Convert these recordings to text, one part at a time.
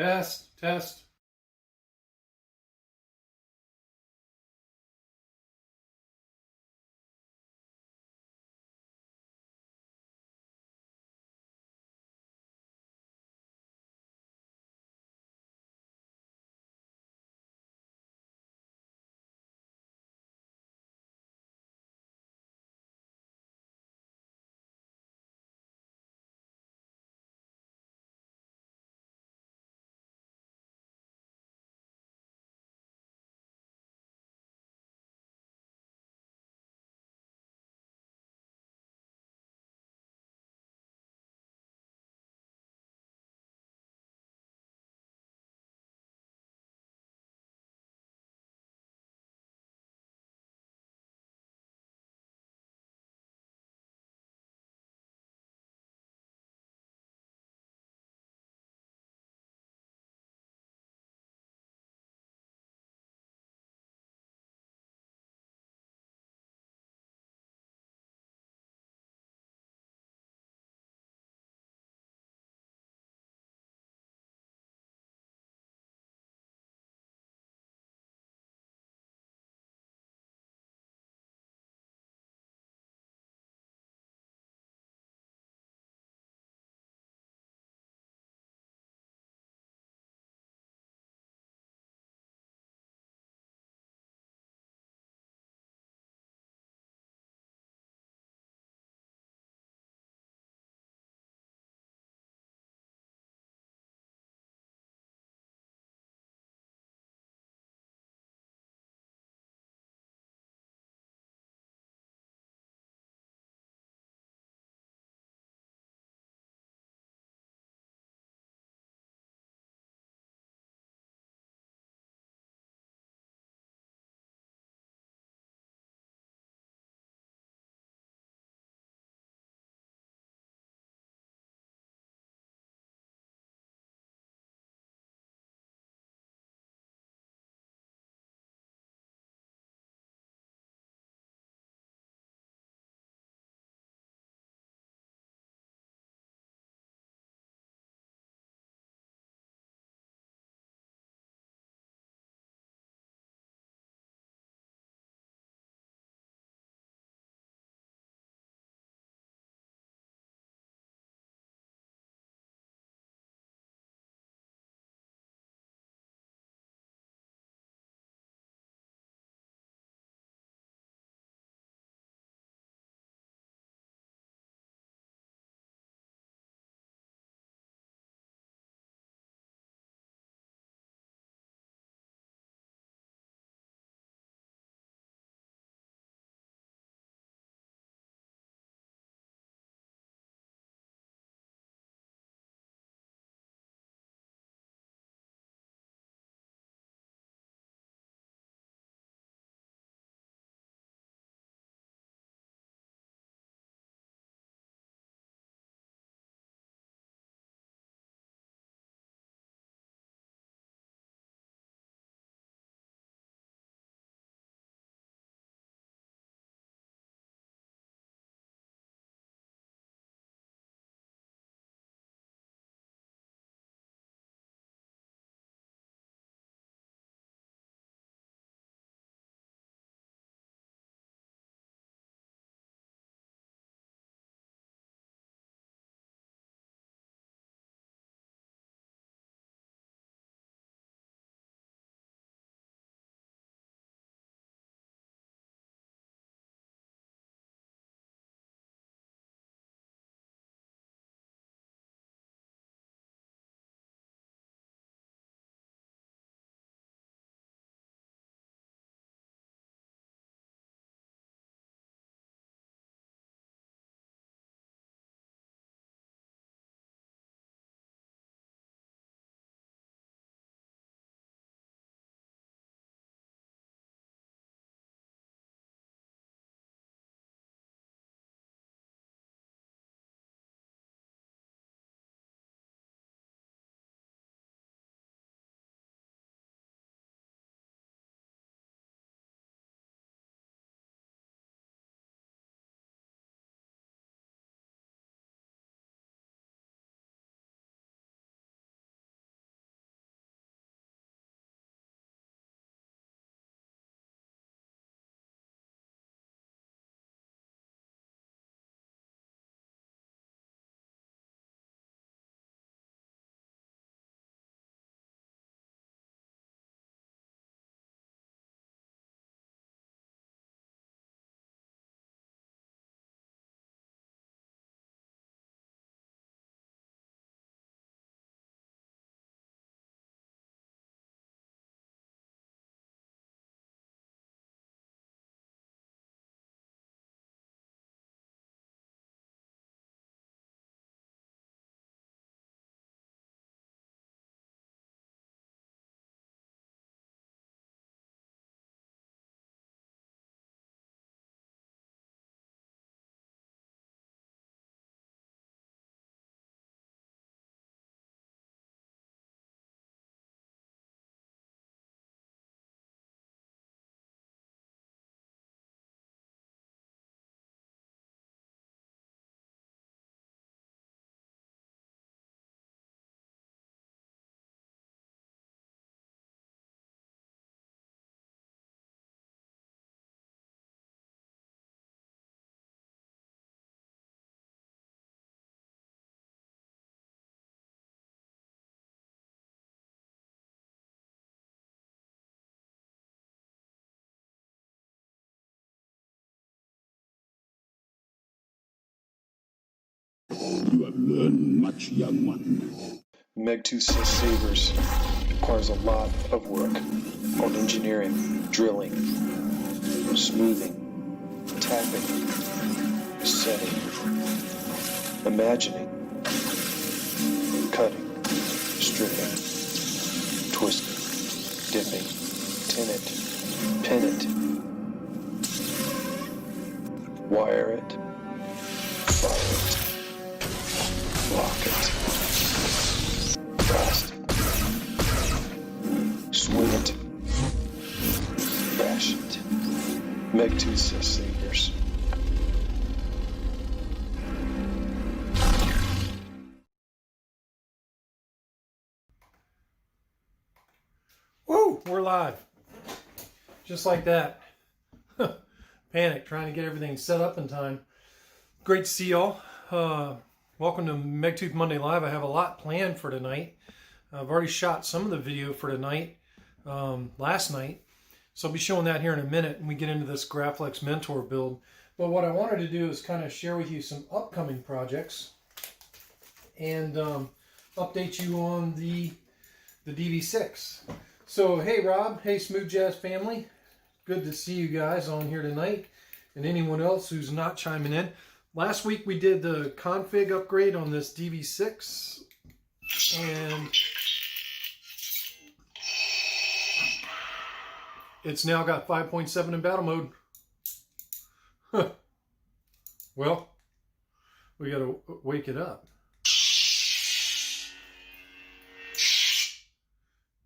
Test, test. You have learned much, young one. Megtooth Sabers requires a lot of work on engineering, drilling, smoothing, tapping, setting, imagining, cutting, stripping, twisting, dipping, tin it, pin it, wire it, fire it, lock it, cast it, swing it, bash it. Megtooth Sabers. Woo! We're live. Just like that. Panic, trying to get everything set up in time. Great to see y'all. Welcome to Megtooth Monday Live. I have a lot planned for tonight. I've already shot some of the video for tonight, last night. So I'll be showing that here in a minute when we get into this Graflex Mentor Build. But what I wanted to do is kind of share with you some upcoming projects and update you on the DV6. So, hey Rob, hey Smooth Jazz family. Good to see you guys on here tonight. And anyone else who's not chiming in. Last week we did the config upgrade on this DV6. And it's now got 5.7 in battle mode. Well, we gotta wake it up.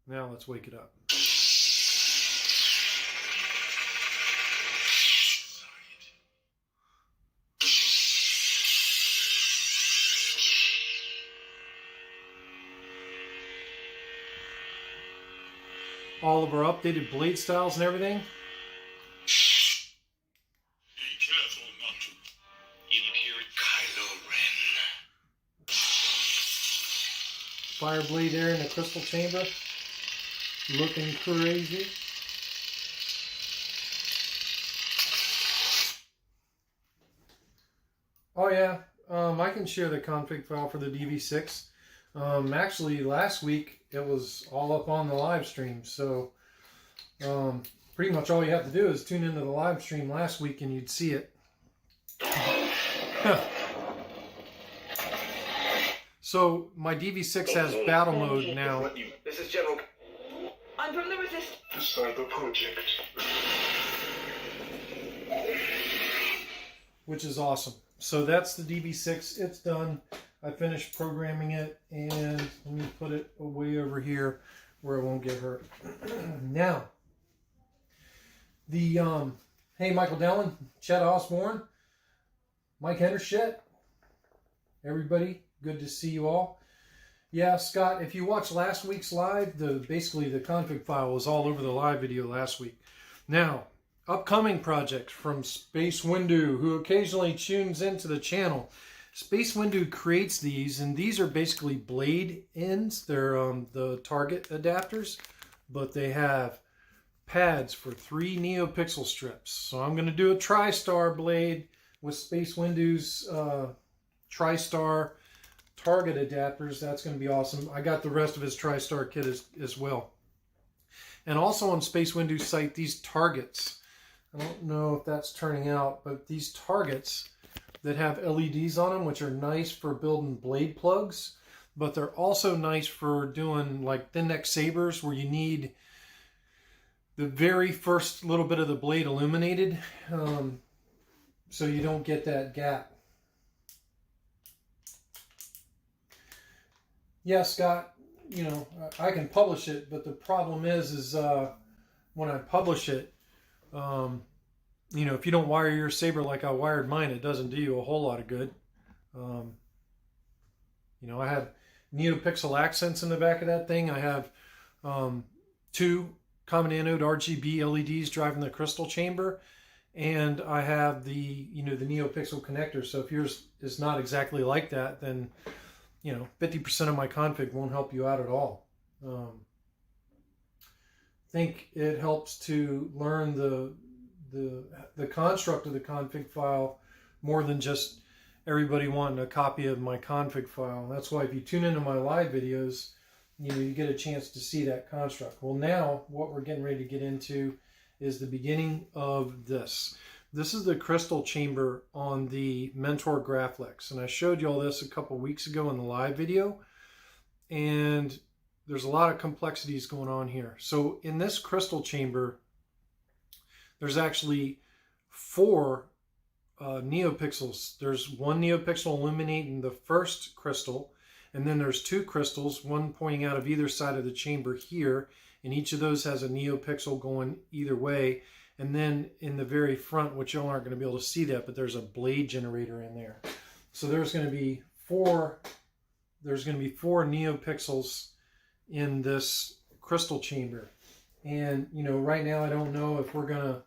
Now let's wake it up. All of our updated blade styles and everything. Be careful not to inherit Kylo Ren. Fire blade there in the crystal chamber. Looking crazy. Oh yeah, I can share the config file for the DV6. Actually, last week it was all up on the live stream, so pretty much all you have to do is tune into the live stream last week and you'd see it. So my DV6 has battle mode now. This is General. I'm from the Resistance. The Cyber Project. Which is awesome. So that's the DV6. It's done. I finished programming it, and let me put it way over here where it won't get hurt. Now, the hey Michael Dallin, Chet Osborne, Mike Hendershett, everybody, good to see you all. Yeah, Scott, if you watched last week's live, basically the config file was all over the live video last week. Now, upcoming projects from Space Windu, who occasionally tunes into the channel. Space Windu creates these, and these are basically blade ends. They're the target adapters, but they have pads for 3 NeoPixel strips. So I'm going to do a TriStar blade with Space Windu's TriStar target adapters. That's going to be awesome. I got the rest of his TriStar kit as well. And also on Space Windu's site, these targets. I don't know if that's turning out, but these targets that have LEDs on them, which are nice for building blade plugs, but they're also nice for doing like thin neck sabers where you need the very first little bit of the blade illuminated, so you don't get that gap. Yeah, Scott, you know, I can publish it, but the problem is when I publish it, you know, if you don't wire your saber like I wired mine, it doesn't do you a whole lot of good. You know, I have NeoPixel accents in the back of that thing. I have 2 common anode RGB LEDs driving the crystal chamber, and I have the, you know, the NeoPixel connector. So if yours is not exactly like that, then, you know, 50% of my config won't help you out at all. I think it helps to learn the construct of the config file more than just everybody wanting a copy of my config file. That's why if you tune into my live videos, you get a chance to see that construct. Well, now what we're getting ready to get into is the beginning of this. This is the crystal chamber on the Mentor Graflex, and I showed you all this a couple weeks ago in the live video, and there's a lot of complexities going on here. So in this crystal chamber, there's actually 4 neopixels. There's 1 neopixel illuminating the first crystal, and then there's 2 crystals, one pointing out of either side of the chamber here, and each of those has a neopixel going either way. And then in the very front, which y'all aren't going to be able to see that, but there's a blade generator in there. So there's going to be 4 neopixels in this crystal chamber. And right now I don't know if we're gonna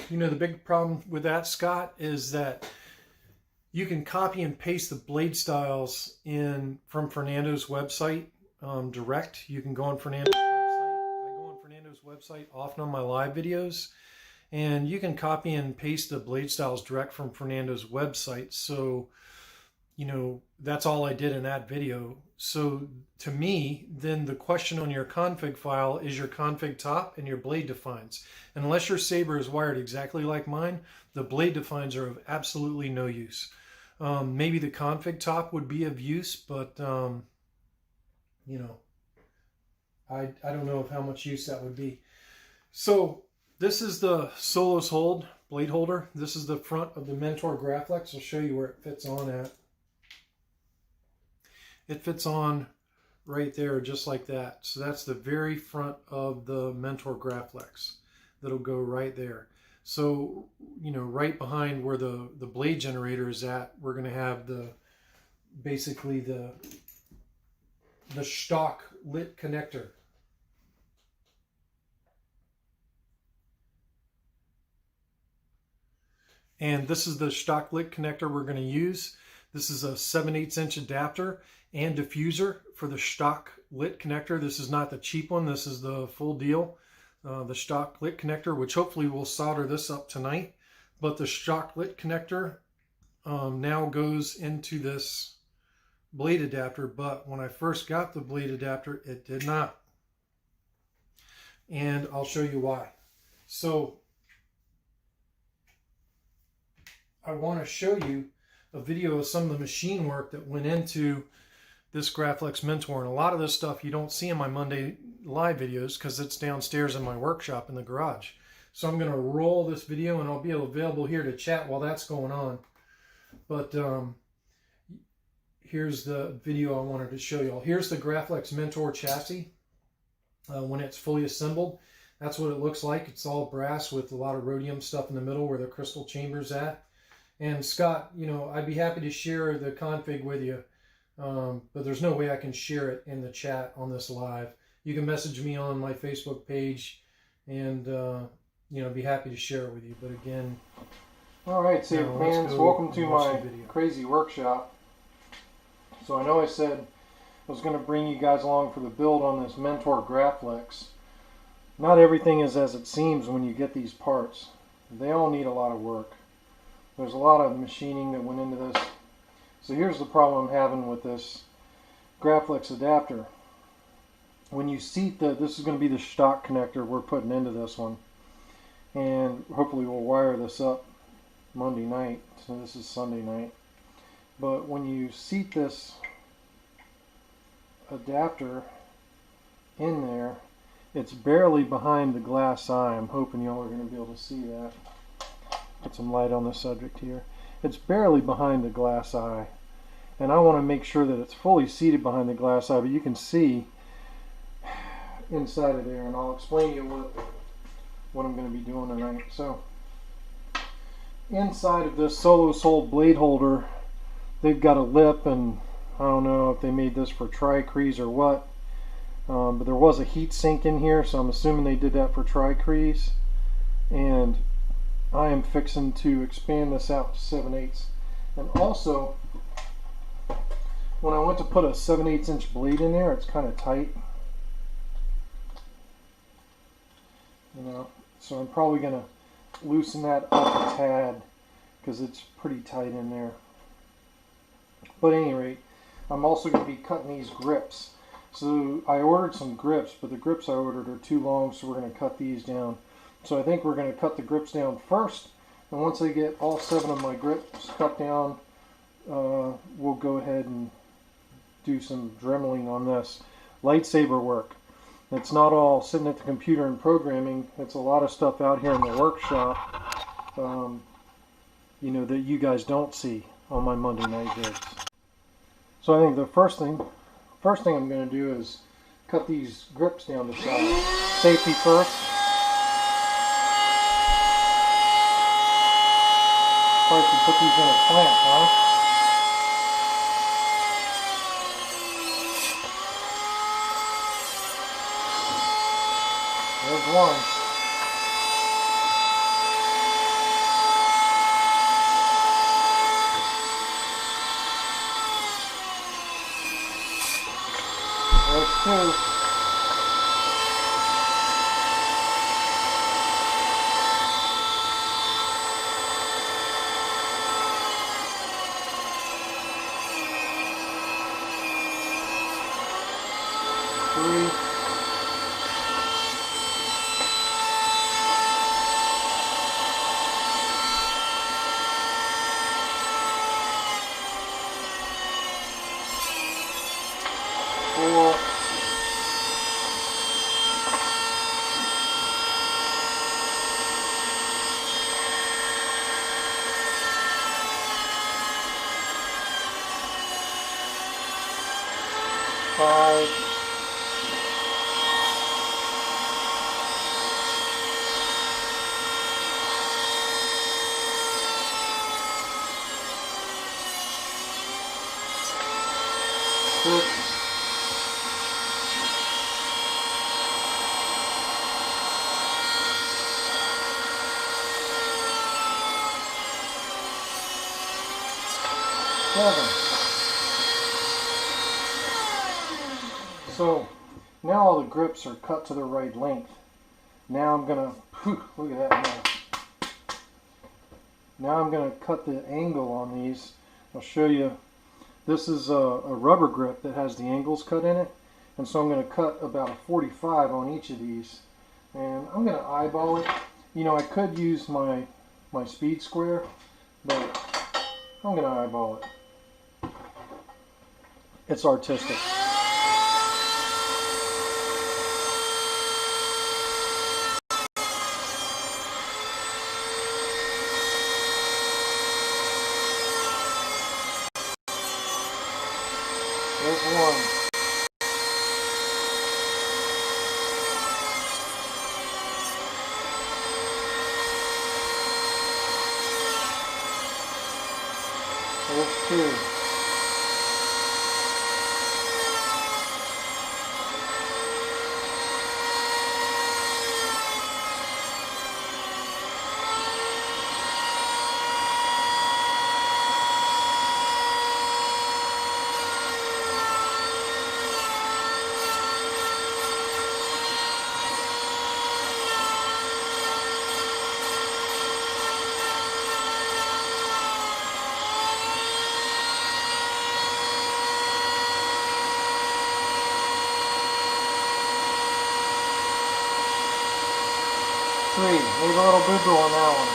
the big problem with that, Scott, is that you can copy and paste the blade styles from Fernando's website direct. You can go on Fernando's website. I go on Fernando's website often on my live videos, and you can copy and paste the blade styles direct from Fernando's website. So, that's all I did in that video. So to me, then the question on your config file is your config top and your blade defines. And unless your Saber is wired exactly like mine, the blade defines are of absolutely no use. Maybe the config top would be of use, but I don't know of how much use that would be. So this is the Solos Hold blade holder. This is the front of the Mentor Graflex. I'll show you where it fits on at. It fits on right there, just like that. So that's the very front of the Mentor Graflex. That'll go right there. So, right behind where the blade generator is at, we're going to have basically the Shtok Lit Connector. And this is the Shtok Lit Connector we're going to use. This is a 7/8 inch adapter and diffuser for the Shtok Lit Connector. This is not the cheap one. This is the full deal. The Shtok Lit Connector, which hopefully we'll solder this up tonight. But the Shtok Lit Connector now goes into this blade adapter. But when I first got the blade adapter, it did not. And I'll show you why. So I want to show you a video of some of the machine work that went into this Graflex Mentor. And a lot of this stuff you don't see in my Monday live videos because it's downstairs in my workshop in the garage. So I'm going to roll this video and I'll be available here to chat while that's going on. But here's the video I wanted to show you all. Here's the Graflex Mentor chassis when it's fully assembled. That's what it looks like. It's all brass with a lot of rhodium stuff in the middle where the crystal chamber's at. And Scott, I'd be happy to share the config with you, but there's no way I can share it in the chat on this live. You can message me on my Facebook page and, be happy to share it with you. But again... All right, Saber fans, welcome to my crazy workshop. So I know I said I was going to bring you guys along for the build on this Mentor Graflex. Not everything is as it seems when you get these parts. They all need a lot of work. There's a lot of machining that went into this. So here's the problem I'm having with this Graflex adapter. When you seat this is going to be the Shtok connector we're putting into this one. And hopefully we'll wire this up Monday night. So this is Sunday night. But when you seat this adapter in there, it's barely behind the glass eye. I'm hoping y'all are going to be able to see that. Put some light on the subject here. It's barely behind the glass eye, and I want to make sure that it's fully seated behind the glass eye, but you can see inside of there, and I'll explain to you what I'm going to be doing tonight. So inside of this Solos Hold blade holder, they've got a lip, and I don't know if they made this for tri-crease or what, but there was a heat sink in here, so I'm assuming they did that for tri-crease. And I am fixing to expand this out to 7/8. And also, when I went to put a 7/8 inch blade in there, it's kind of tight. you know. So I'm probably going to loosen that up a tad because it's pretty tight in there. But at any rate, I'm also going to be cutting these grips. So I ordered some grips, but the grips I ordered are too long, so we're going to cut these down. So I think we're going to cut the grips down first, and once I get all 7 of my grips cut down, we'll go ahead and do some dremeling on this. Lightsaber work. It's not all sitting at the computer and programming. It's a lot of stuff out here in the workshop, you know, that you guys don't see on my Monday night vids. So I think the first thing I'm going to do is cut these grips down to size. Safety first. Probably should put these in a slant, huh? There's one. There's 2. So now all the grips are cut to the right length. Now I'm gonna, look at that now. Now I'm gonna cut the angle on these. I'll show you. This is a rubber grip that has the angles cut in it. And so I'm gonna cut about a 45 on each of these. And I'm gonna eyeball it. You know, I could use my speed square, but I'm gonna eyeball it. It's artistic. There's one. There's 2. Leave a little boo-boo on that one.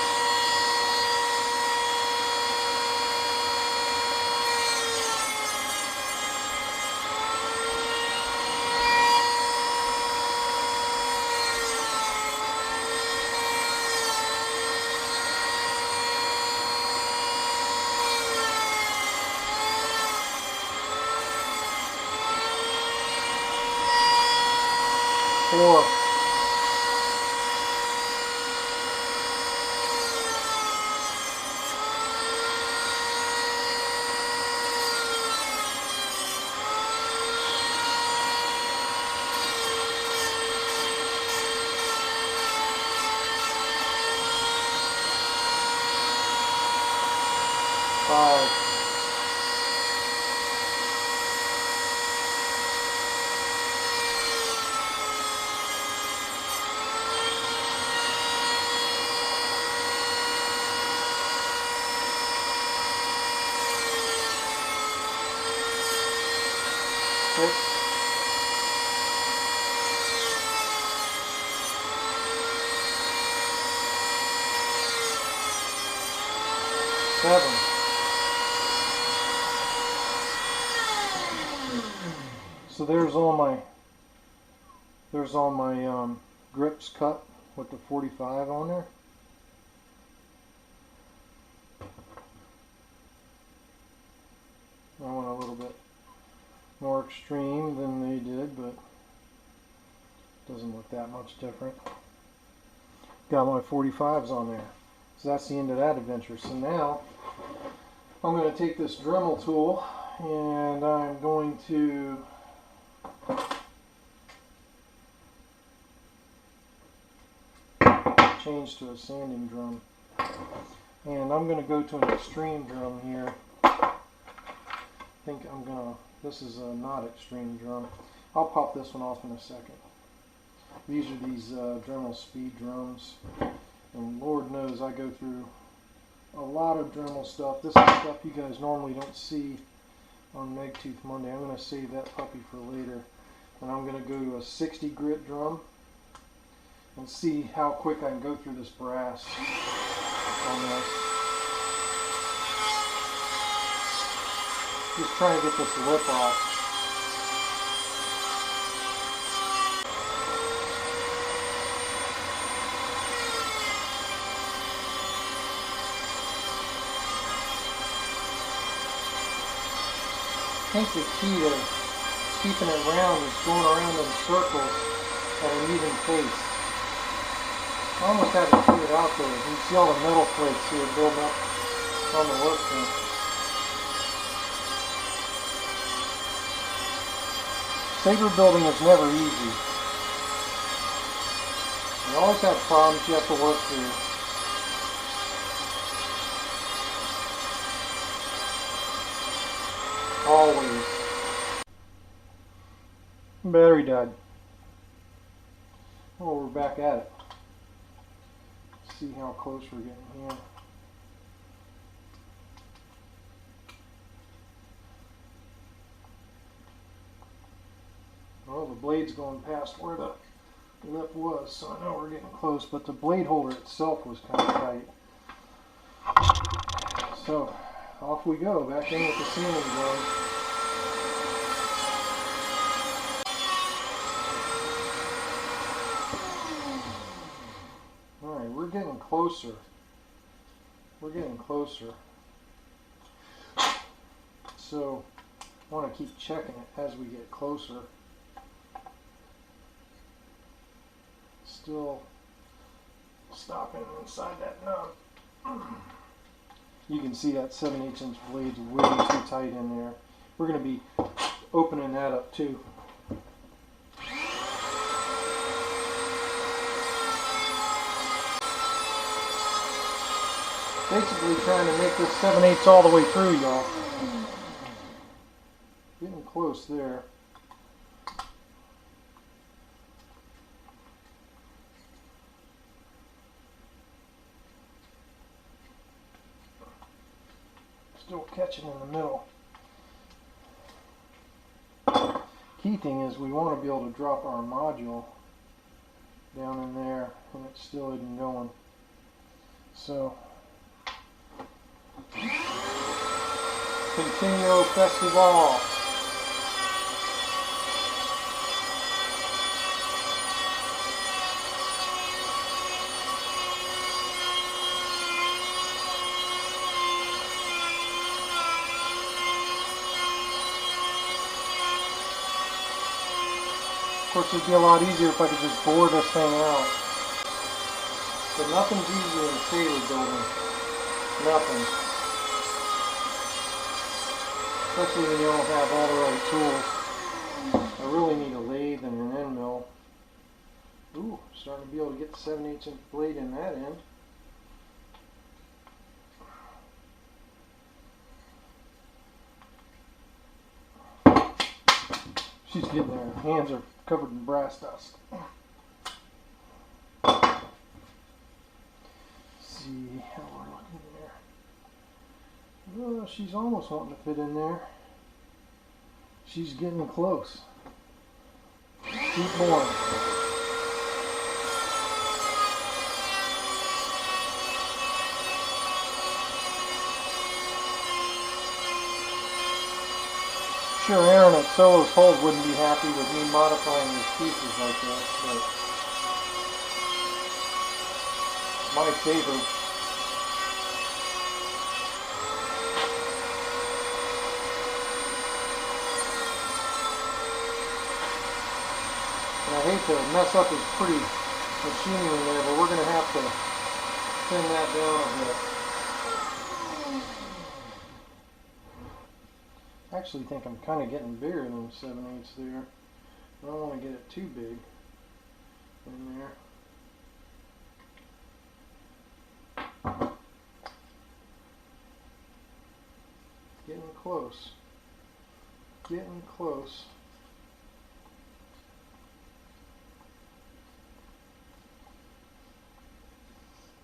Four. 5. 6, 7. So there's all my grips cut with the 45 on there. I went a little bit more extreme than they did, but it doesn't look that much different. Got my 45s on there. So that's the end of that adventure. So now I'm going to take this Dremel tool and I'm going to change to a sanding drum. And I'm going to go to an extreme drum here. This is a not extreme drum. I'll pop this one off in a second. These are these Dremel speed drums, and Lord knows I go through a lot of Dremel stuff. This is stuff you guys normally don't see on Megtooth Monday. I'm going to save that puppy for later, and I'm going to go to a 60 grit drum and see how quick I can go through this brass on this. Just trying to get this lip off. I think the key to keeping it round is going around in circles at an even pace. I almost have it figured out there. You can see all the metal flakes here building up on the workbench. Saber building is never easy. You always have problems you have to work through. Always. Battery died. Oh, we're back at it. Let's see how close we're getting here. Well, the blade's going past where the lip was, so I know we're getting close, but the blade holder itself was kind of tight. So, off we go, back in with the sanding drum. Alright, we're getting closer. We're getting closer. So, I want to keep checking it as we get closer. Still stopping inside that nub. You can see that 7/8 inch blade's way too tight in there. We're going to be opening that up too. Basically trying to make this 7/8 all the way through, y'all. Getting close there. Still catching in the middle. Key thing is we want to be able to drop our module down in there, and it still isn't going. So, Continuo Festival. Of course, it'd be a lot easier if I could just bore this thing out. But nothing's easier than saber building. Nothing. Especially when you don't have all the right tools. I really need a lathe and an end mill. Ooh, starting to be able to get the 7/8 inch blade in that end. She's getting there. Her hands are covered in brass dust. See how we're looking there. Oh, she's almost wanting to fit in there. She's getting close. Keep going. Sure, Aaron at Solo's Hold wouldn't be happy with me modifying these pieces like that, but my Saber. And I hate to mess up his pretty machinery there, but we're going to have to thin that down a bit. I actually think I'm kind of getting bigger than 7/8 there. I don't want to get it too big in there. Getting close. Getting close.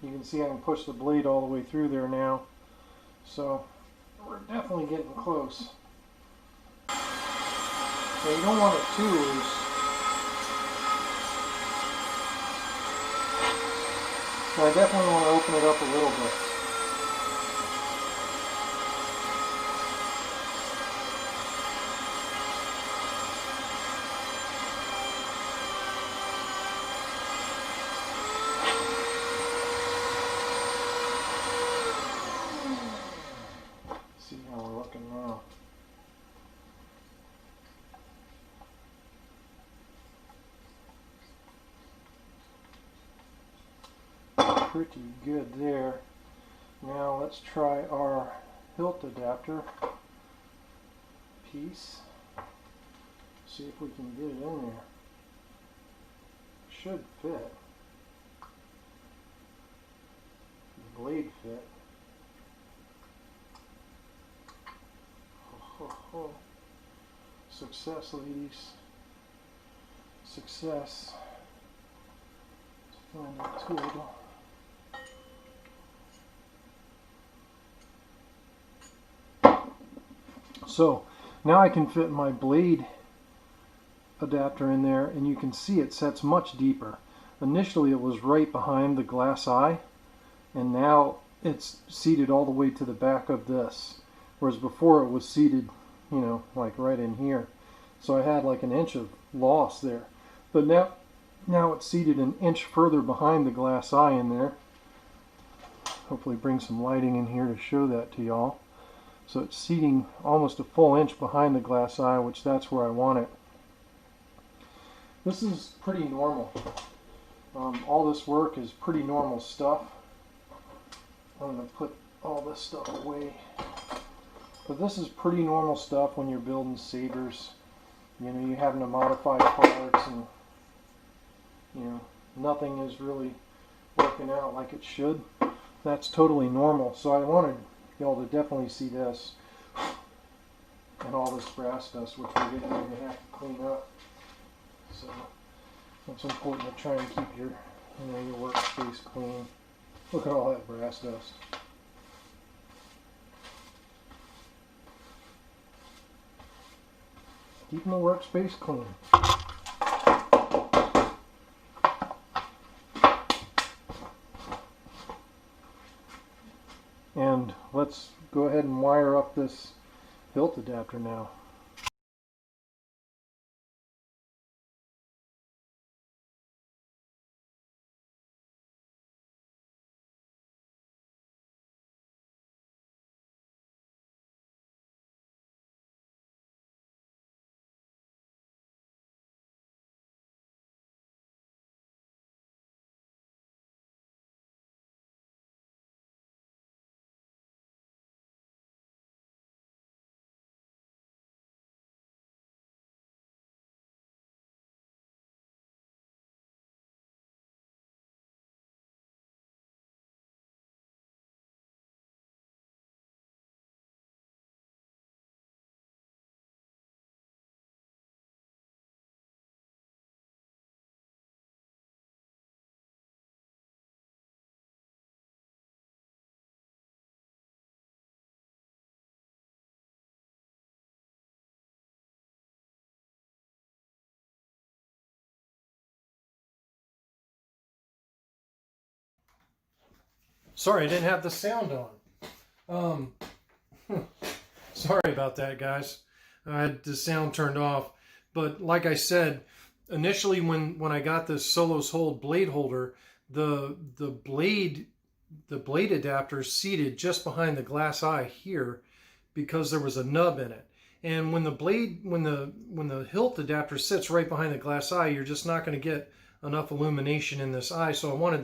You can see I can push the blade all the way through there now. So we're definitely getting close. Now you don't want it too loose. So I definitely want to open it up a little bit. See how we're looking now. Pretty good there. Now let's try our hilt adapter piece. See if we can get it in there. Should fit. The blade fit. Ho, ho, ho. Success, ladies. Success. Let's find that tool. So now I can fit my blade adapter in there, and you can see it sets much deeper. Initially it was right behind the glass eye, and now it's seated all the way to the back of this, whereas before it was seated, you know, like right in here. So I had like an inch of loss there, but now it's seated an inch further behind the glass eye in there. Hopefully bring some lighting in here to show that to y'all. So it's seating almost a full inch behind the glass eye, which that's where I want it. This is pretty normal. All this work is pretty normal stuff. I'm going to put all this stuff away. But this is pretty normal stuff when you're building sabers. You know, you're having to modify parts, and you know, nothing is really working out like it should. That's totally normal. So I wanted y'all to definitely see this and all this brass dust, which we're getting ready to have to clean up. So it's important to try and keep your, you know, your workspace clean. Look at all that brass dust. Keeping the workspace clean. And let's go ahead and wire up this hilt adapter now. Sorry, I didn't have the sound on. Sorry about that, guys. I had the sound turned off. But like I said, initially when I got this Solos Hold blade holder, the blade adapter seated just behind the glass eye here because there was a nub in it. And when the hilt adapter sits right behind the glass eye, you're just not going to get enough illumination in this eye. So I wanted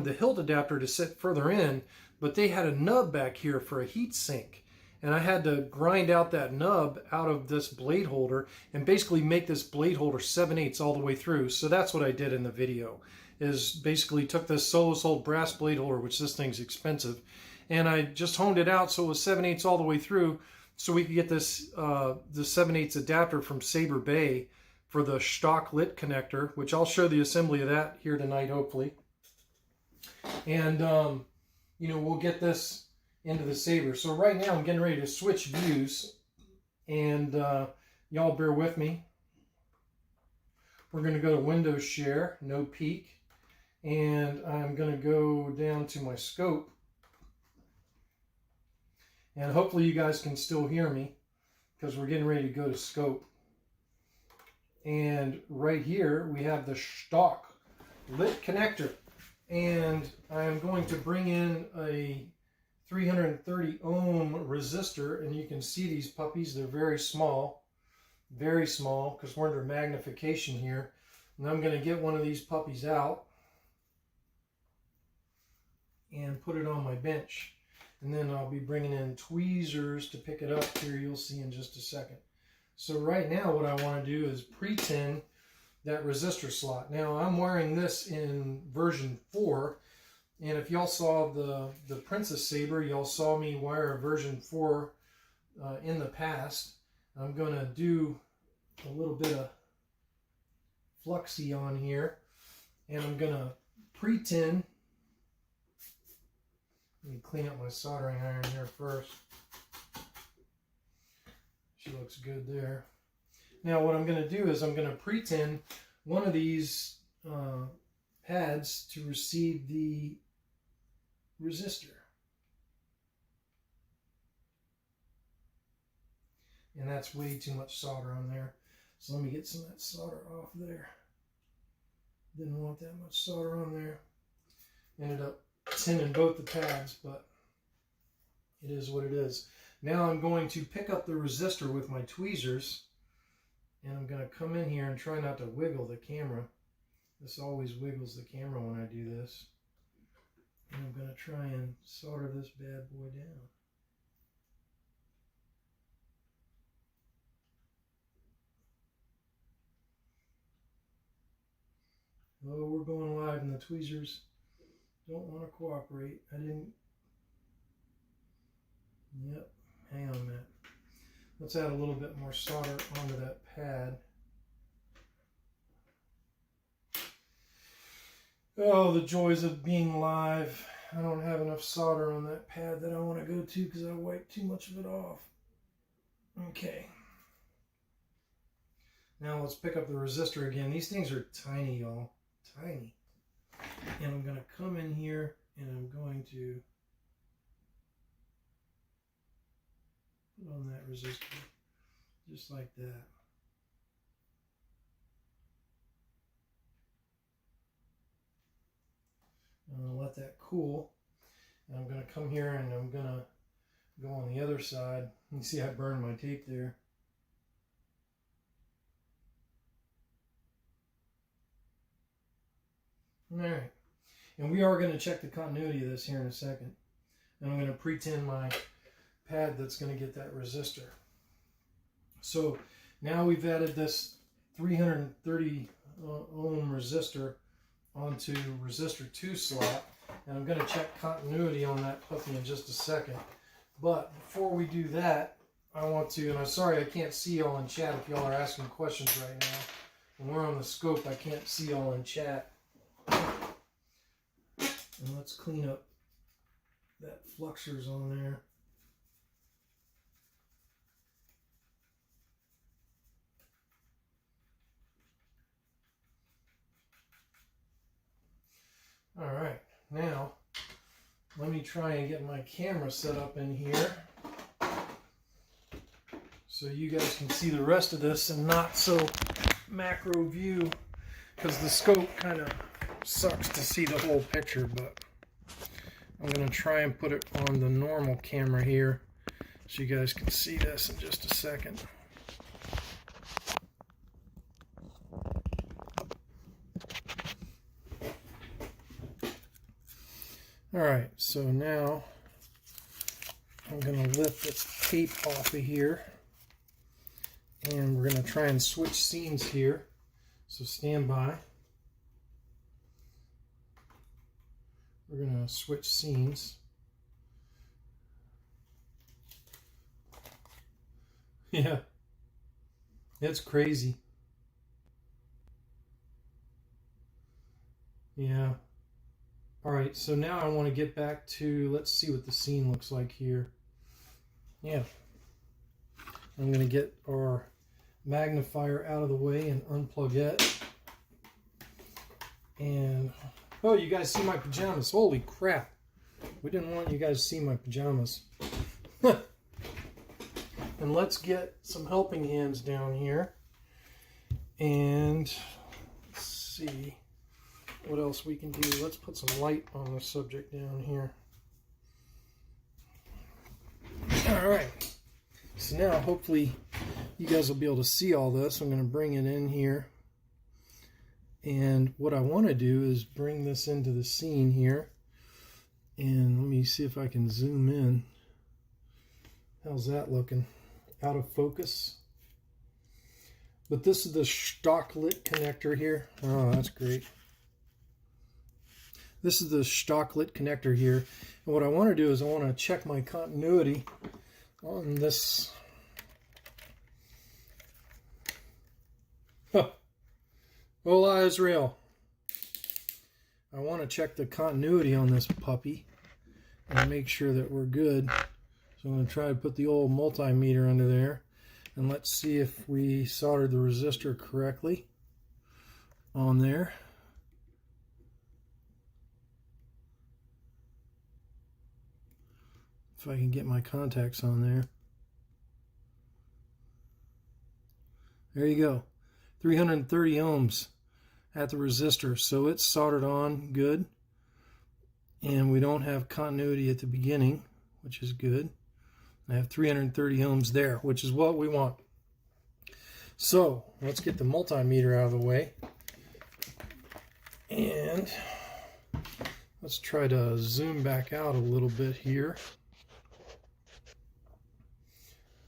the hilt adapter to sit further in, but they had a nub back here for a heat sink. And I had to grind out that nub out of this blade holder and basically make this blade holder 7/8 all the way through. So that's what I did in the video, is basically took this Solos Hold brass blade holder, which this thing's expensive, and I just honed it out so it was 7/8 all the way through, so we could get this the 7/8 adapter from Saber Bay for the Shtok Lit Connector, which I'll show the assembly of that here tonight, hopefully. And you know, we'll get this into the Saber. So right now I'm getting ready to switch views, and y'all bear with me. We're going to go to Windows Share, no peek, and I'm going to go down to my scope, and hopefully you guys can still hear me because we're getting ready to go to scope. And right here we have the Shtok Lit Connector, and I'm going to bring in a 330 ohm resistor, and you can see these puppies, they're very small because we're under magnification here. And I'm going to get one of these puppies out and put it on my bench, and then I'll be bringing in tweezers to pick it up here. You'll see in just a second. So right now what I want to do is pre-tin that resistor slot. Now I'm wearing this in version 4, and if y'all saw the Princess Saber, y'all saw me wire a version 4 in the past. I'm going to do a little bit of fluxy on here, and I'm going to pre-tin. Let me clean up my soldering iron here first. She looks good there. Now what I'm going to do is I'm going to pre-tin one of these pads to receive the resistor. And that's way too much solder on there. So let me get some of that solder off there. Didn't want that much solder on there. Ended up tinning both the pads, but it is what it is. Now I'm going to pick up the resistor with my tweezers, and I'm going to come in here and try not to wiggle the camera. This always wiggles the camera when I do this. And I'm going to try and solder this bad boy down. Oh, we're going live and the tweezers don't want to cooperate. I didn't. Yep, hang on a minute. Let's add a little bit more solder onto that pad. Oh, the joys of being live. I don't have enough solder on that pad that I want to go to because I wiped too much of it off. Okay. Now let's pick up the resistor again. These things are tiny, y'all. Tiny. And I'm going to come in here and I'm going to put on that resistor just like that. I'm going to let that cool, and I'm going to come here and I'm going to go on the other side. You can see I burned my tape there. Alright, and we are going to check the continuity of this here in a second. And I'm going to pre-tin my pad that's going to get that resistor. So now we've added this 330 ohm resistor onto resistor 2 slot, and I'm going to check continuity on that puppy in just a second. But before we do that, I want to, and I'm sorry I can't see y'all in chat if y'all are asking questions right now. When we're on the scope, I can't see y'all in chat. And let's clean up that fluxers on there. All right, now let me try and get my camera set up in here so you guys can see the rest of this and not so macro view, because the scope kind of sucks to see the whole picture. But I'm going to try and put it on the normal camera here so you guys can see this in just a second. Alright, so now I'm going to lift this tape off of here, and we're going to try and switch scenes here, so stand by. We're going to switch scenes. Yeah, it's crazy. Yeah. Alright, so now I want to get back to, let's see what the scene looks like here. Yeah. I'm going to get our magnifier out of the way and unplug it. And, oh, you guys see my pajamas. Holy crap. We didn't want you guys to see my pajamas. And let's get some helping hands down here. And let's see what else we can do. Let's put some light on the subject down here. Alright, so now hopefully you guys will be able to see all this. I'm going to bring it in here, and what I want to do is bring this into the scene here, and let me see if I can zoom in. How's that looking? Out of focus. But this is the Shtok Lit Connector here. Oh, that's great. This is the Shtok Lit Connector here. And what I want to do is I want to check my continuity on this. Hola, Israel. I want to check the continuity on this puppy and make sure that we're good. So I'm going to try to put the old multimeter under there. And let's see if we soldered the resistor correctly on there. If I can get my contacts on there. There you go. 330 ohms at the resistor. So it's soldered on good. And we don't have continuity at the beginning, which is good. I have 330 ohms there, which is what we want. So let's get the multimeter out of the way. And let's try to zoom back out a little bit here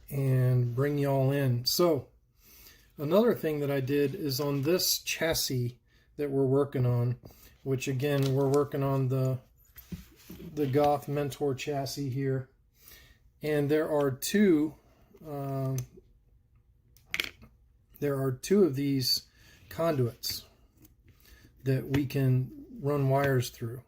and bring y'all in. So another thing that I did is on this chassis that we're working on, which again, we're working on the Goth Mentor chassis here. And there are two of these conduits that we can run wires through.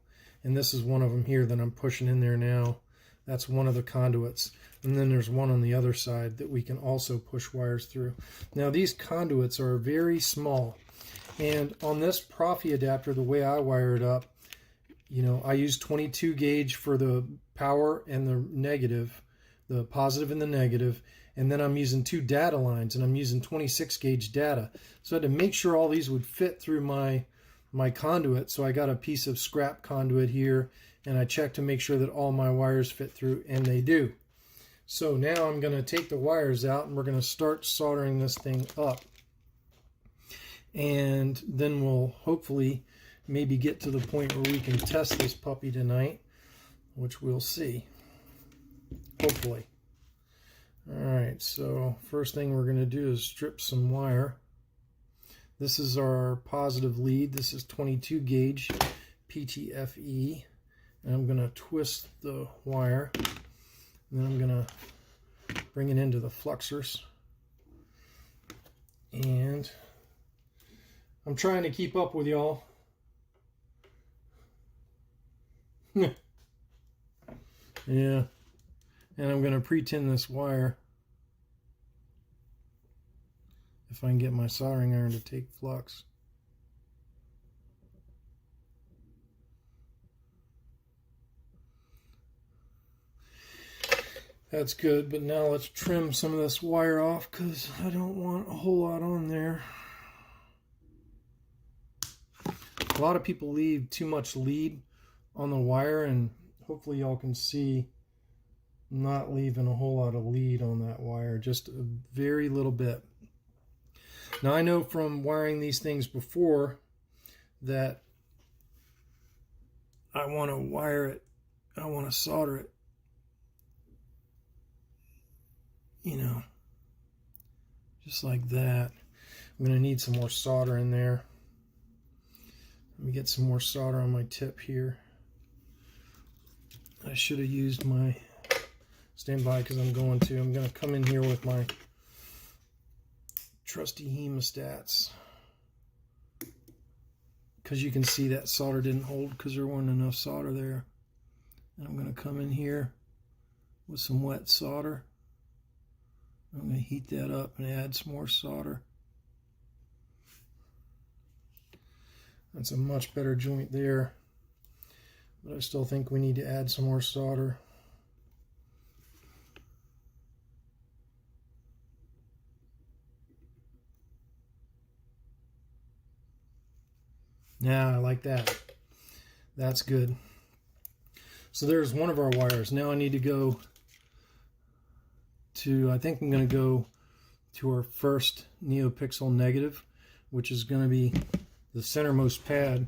And this is one of them here that I'm pushing in there now. That's one of the conduits. And then there's one on the other side that we can also push wires through. Now these conduits are very small. And on this Profi adapter, the way I wire it up, you know, I use 22 gauge for the power and the negative, the positive and the negative. And then I'm using two data lines, and I'm using 26 gauge data. So I had to make sure all these would fit through my conduit. So I got a piece of scrap conduit here, and I checked to make sure that all my wires fit through, and they do. So now I'm going to take the wires out, and we're going to start soldering this thing up. And then we'll hopefully maybe get to the point where we can test this puppy tonight, which we'll see. Hopefully. Alright, so first thing we're going to do is strip some wire. This is our positive lead. This is 22 gauge PTFE. And I'm going to twist the wire. And then I'm going to bring it into the fluxers. And I'm trying to keep up with y'all. Yeah. And I'm going to pre-tin this wire. If I can get my soldering iron to take flux. That's good, but now let's trim some of this wire off because I don't want a whole lot on there. A lot of people leave too much lead on the wire, and hopefully y'all can see I'm not leaving a whole lot of lead on that wire, just a very little bit. Now I know from wiring these things before that I want to wire it, I want to solder it, you know, just like that. I'm going to need some more solder in there. Let me get some more solder on my tip here. I should have used my, stand by because I'm going to come in here with my trusty hemostats, because you can see that solder didn't hold because there wasn't enough solder there. And I'm going to come in here with some wet solder. I'm going to heat that up and add some more solder. That's a much better joint there, but I still think we need to add some more solder. Yeah, I like that. That's good. So there's one of our wires. Now I need to go to, I think I'm going to go to our first NeoPixel negative, which is going to be the centermost pad.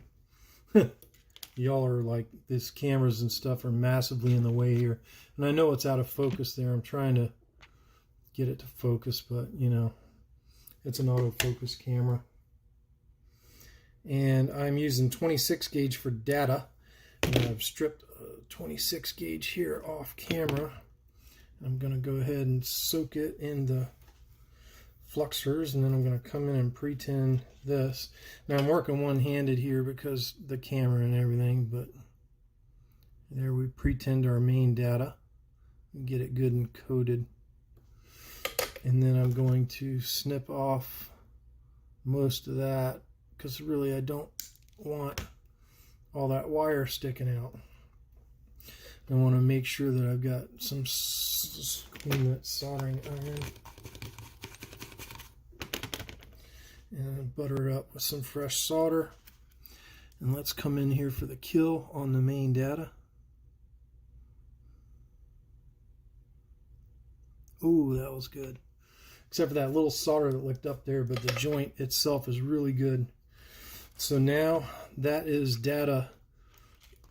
Y'all are like, these cameras and stuff are massively in the way here. And I know it's out of focus there. I'm trying to get it to focus, but you know, it's an autofocus camera. And I'm using 26 gauge for data. And I've stripped a 26 gauge here off camera. I'm going to go ahead and soak it in the fluxers, and then I'm going to come in and pretend this. Now I'm working one-handed here because the camera and everything, but there we pretend our main data and get it good and coated. And then I'm going to snip off most of that because really I don't want all that wire sticking out. I want to make sure that I've got some clean that soldering iron and butter it up with some fresh solder. And let's come in here for the kill on the main data. Ooh, that was good. Except for that little solder that licked up there, but the joint itself is really good. So now that is data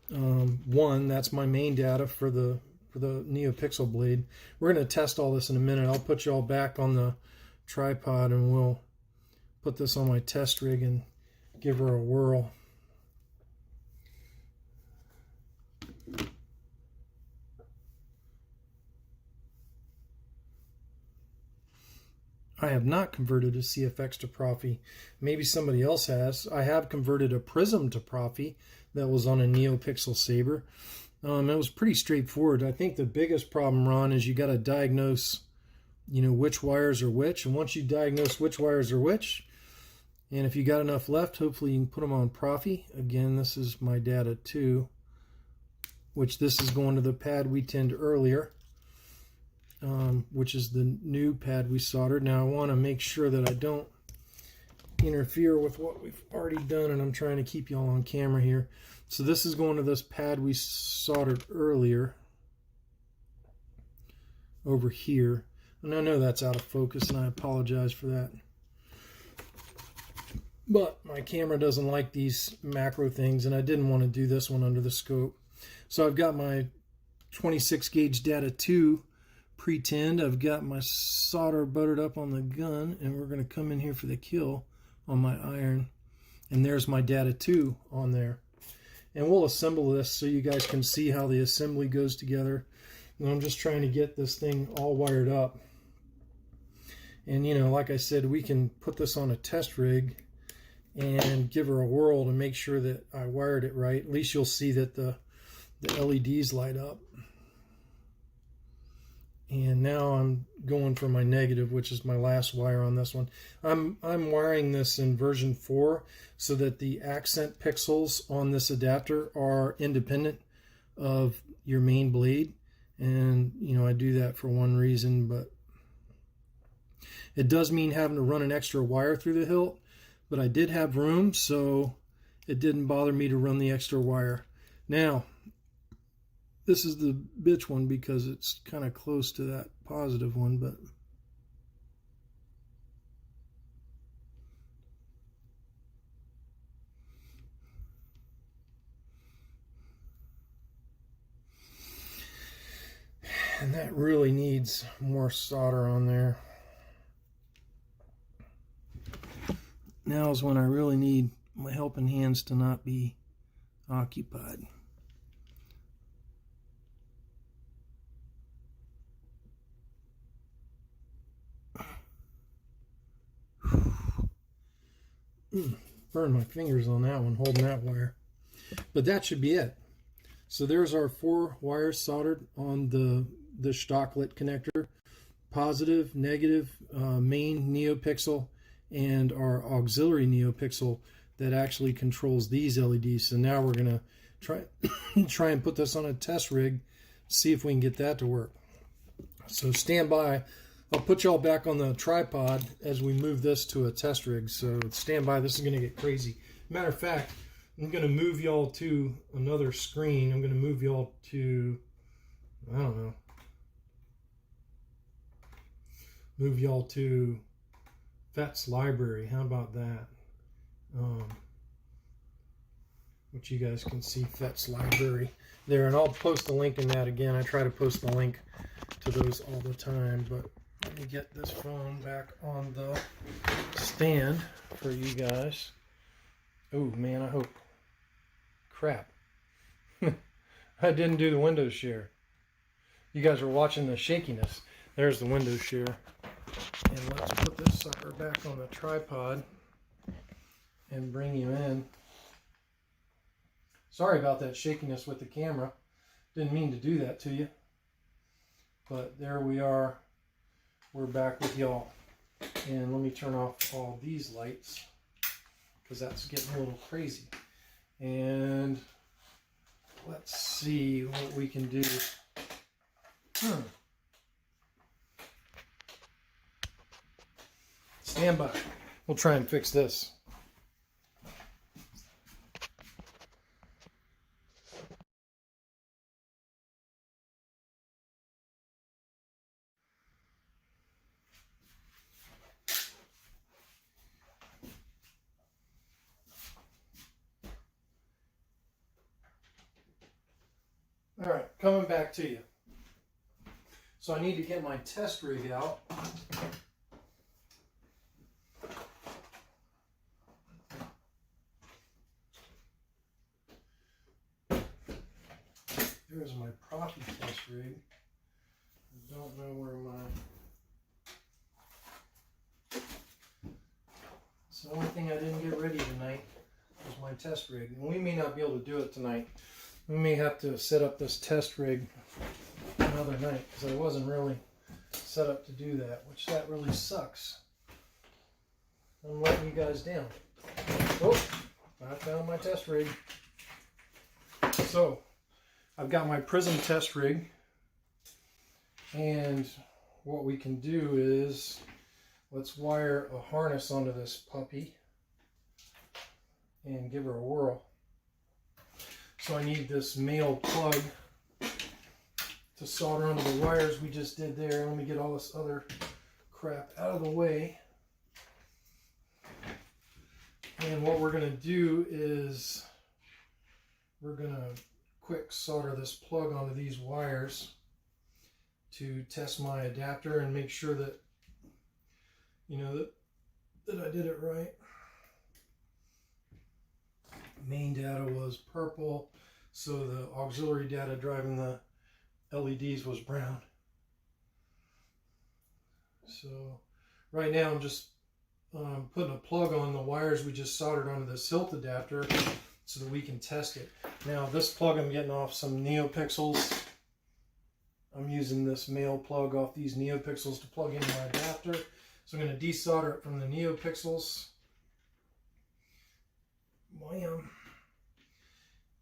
1. That's my main data for the NeoPixel blade. We're going to test all this in a minute. I'll put you all back on the tripod and we'll put this on my test rig and give her a whirl. I have not converted a CFX to Profi. Maybe somebody else has. I have converted a Prism to Profi that was on a NeoPixel Saber. It was pretty straightforward. I think the biggest problem, Ron, is you got to diagnose, you know, which wires are which. And once you diagnose which wires are which, and if you got enough left, hopefully you can put them on Profi. Again, this is my data 2, which this is going to the pad we tinned earlier. Which is the new pad we soldered. Now I want to make sure that I don't interfere with what we've already done, and I'm trying to keep y'all on camera here. So this is going to this pad we soldered earlier over here, and I know that's out of focus and I apologize for that, but my camera doesn't like these macro things, and I didn't want to do this one under the scope. So I've got my 26 gauge data 2 pre-tinned. I've got my solder buttered up on the gun, and we're going to come in here for the kill on my iron. And there's my data 2 on there. And we'll assemble this so you guys can see how the assembly goes together. And I'm just trying to get this thing all wired up. And you know, like I said, we can put this on a test rig and give her a whirl to make sure that I wired it right. At least you'll see that the LEDs light up. And now I'm going for my negative, which is my last wire on this one. I'm wiring this in version 4 so that the accent pixels on this adapter are independent of your main blade. And, you know, I do that for one reason, but it does mean having to run an extra wire through the hilt, but I did have room, so it didn't bother me to run the extra wire. Now, this is the bitch one because it's kind of close to that positive one, but and that really needs more solder on there. Now is when I really need my helping hands to not be occupied. Burned my fingers on that one holding that wire. But that should be it. So there's our 4 wires soldered on the Shtok Lit connector. Positive, negative, main neopixel, and our auxiliary neopixel that actually controls these LEDs. So now we're going to try and put this on a test rig, see if we can get that to work. So stand by. I'll put y'all back on the tripod as we move this to a test rig. So stand by. This is going to get crazy. Matter of fact, I'm going to move y'all to another screen. I'm going to move y'all to, I don't know, move y'all to Fett's library. How about that? Which you guys can see Fett's library there, and I'll post the link in that again. I try to post the link to those all the time, but let me get this phone back on the stand for you guys. Oh man, I hope. Crap. I didn't do the Windows share. You guys are watching the shakiness. There's the Windows share. And let's put this sucker back on the tripod and bring you in. Sorry about that shakiness with the camera. Didn't mean to do that to you. But there we are. We're back with y'all. And let me turn off all these lights because that's getting a little crazy. And let's see what we can do. Stand by. We'll try and fix this. All right, coming back to you. So I need to get my test rig out. There's my Profi test rig. I don't know where my... It's the only thing I didn't get ready tonight was my test rig. And we may not be able to do it tonight. We may have to set up this test rig another night because I wasn't really set up to do that, which that really sucks. I'm letting you guys down. Oh, I found my test rig. So, I've got my prism test rig, and what we can do is let's wire a harness onto this puppy and give her a whirl. So I need this male plug to solder onto the wires we just did there. Let me get all this other crap out of the way. And what we're going to do is we're going to quick solder this plug onto these wires to test my adapter and make sure that, you know, that I did it right. Main data was purple, so the auxiliary data driving the LEDs was brown. So right now I'm just putting a plug on the wires we just soldered onto this hilt adapter so that we can test it. Now this plug I'm getting off some neopixels. I'm using this male plug off these neopixels to plug into my adapter. So I'm going to desolder it from the neopixels. Wham.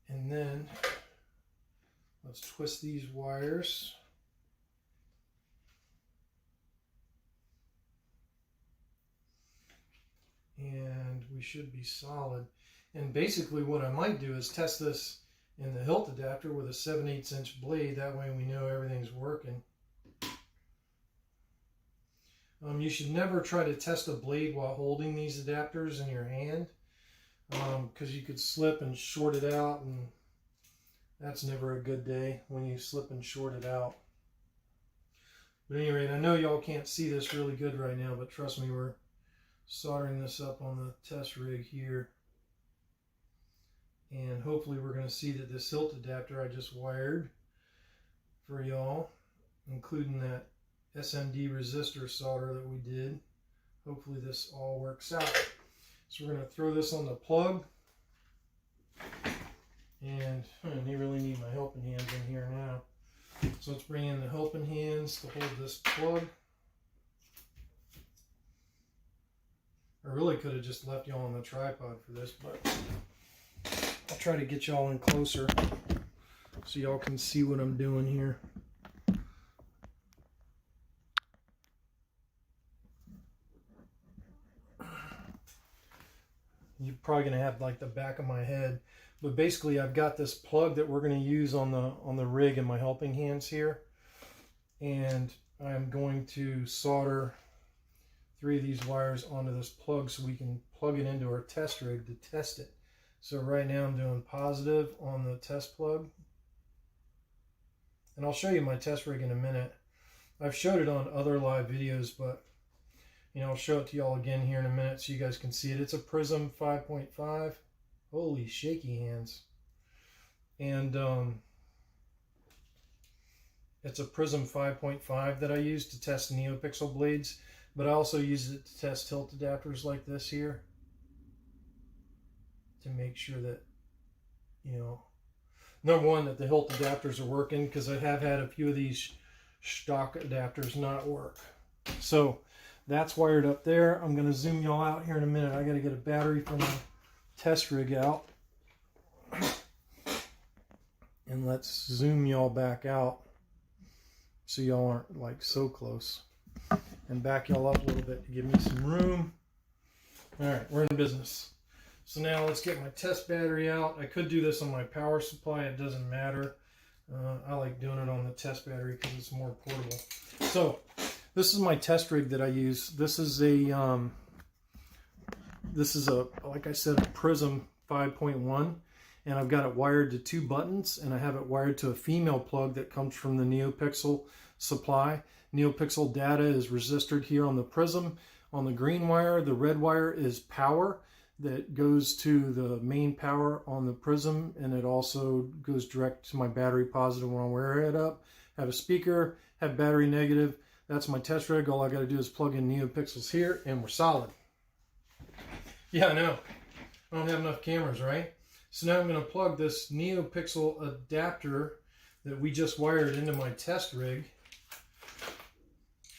And then let's twist these wires. and we should be solid. And basically what I might do is test this in the hilt adapter with a 7/8 inch blade. That way we know everything's working. You should never try to test a blade while holding these adapters in your hand, because you could slip and short it out, and that's never a good day when you slip and short it out. But anyway, I know y'all can't see this really good right now, but trust me, we're soldering this up on the test rig here. And hopefully we're going to see that this hilt adapter I just wired for y'all, including that SMD resistor solder that we did. Hopefully this all works out. So we're going to throw this on the plug. And I really need my helping hands in here now. So let's bring in the helping hands to hold this plug. I really could have just left y'all on the tripod for this, but I'll try to get y'all in closer so y'all can see what I'm doing here. You're probably going to have like the back of my head, but basically I've got this plug that we're going to use on the rig in my helping hands here, and I'm going to solder 3 of these wires onto this plug so we can plug it into our test rig to test it. So right now I'm doing positive on the test plug, and I'll show you my test rig in a minute. I've showed it on other live videos, but I'll show it to y'all again here in a minute so you guys can see it. It's a Prism 5.5. Holy shaky hands. And it's a Prism 5.5 that I use to test NeoPixel blades, but I also use it to test tilt adapters like this here to make sure that, number one, that the hilt adapters are working, because I have had a few of these Shtok adapters not work. So that's wired up there. I'm going to zoom y'all out here in a minute. I got to get a battery for my test rig out. And let's zoom y'all back out so y'all aren't like so close. And back y'all up a little bit to give me some room. Alright, we're in business. So now let's get my test battery out. I could do this on my power supply. It doesn't matter. I like doing it on the test battery because it's more portable. So this is my test rig that I use. This is a like I said, a Prism 5.1, and I've got it wired to 2 buttons, and I have it wired to a female plug that comes from the NeoPixel supply. NeoPixel data is resisted here on the Prism. On the green wire, the red wire is power that goes to the main power on the Prism, and it also goes direct to my battery positive when I wire it up. Have a speaker, have battery negative. That's my test rig. All I got to do is plug in NeoPixels here, and we're solid. Yeah, I know. I don't have enough cameras, right? So now I'm going to plug this NeoPixel adapter that we just wired into my test rig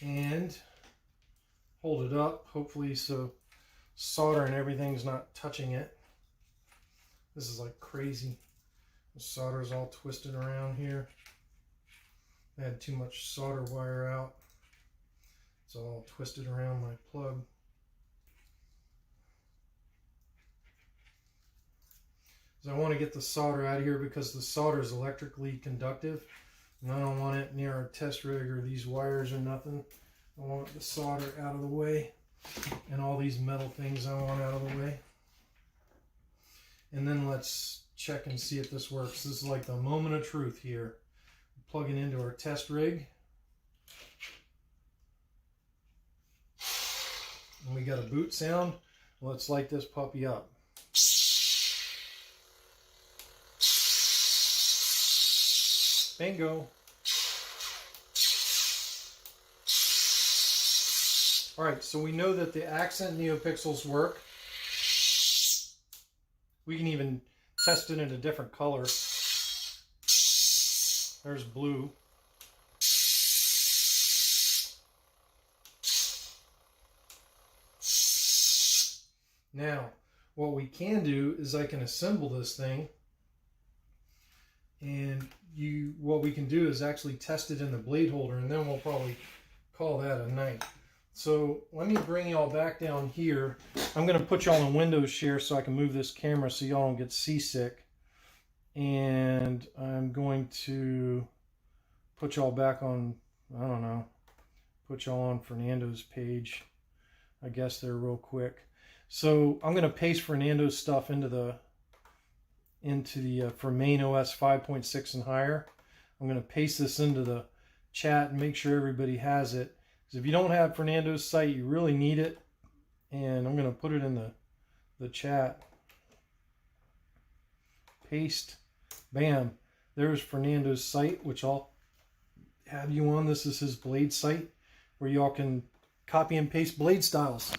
and hold it up, hopefully, so solder and everything's not touching it. This is like crazy. The solder's all twisted around here. I had too much solder wire out. It's all twisted around my plug. So I want to get the solder out of here because the solder is electrically conductive, and I don't want it near our test rig or these wires or nothing. I want the solder out of the way, and all these metal things I want out of the way. And then let's check and see if this works. This is like the moment of truth here. Plug it into our test rig. And we got a boot sound. Let's light this puppy up. Bingo. Alright, so we know that the accent NeoPixels work. We can even test it in a different color. There's blue. Now, what we can do is I can assemble this thing, and what we can do is actually test it in the blade holder, and then we'll probably call that a night. So let me bring y'all back down here. I'm going to put y'all in Windows share so I can move this camera so y'all don't get seasick. And I'm going to put y'all back on, I don't know, put y'all on Fernando's page, I guess, there real quick. So I'm going to paste Fernando's stuff into the for main OS 5.6 and higher. I'm going to paste this into the chat and make sure everybody has it. Because if you don't have Fernando's site, you really need it. And I'm going to put it in the chat. Paste. Bam. There's Fernando's site, which I'll have you on. This is his blade site where y'all can copy and paste blade styles.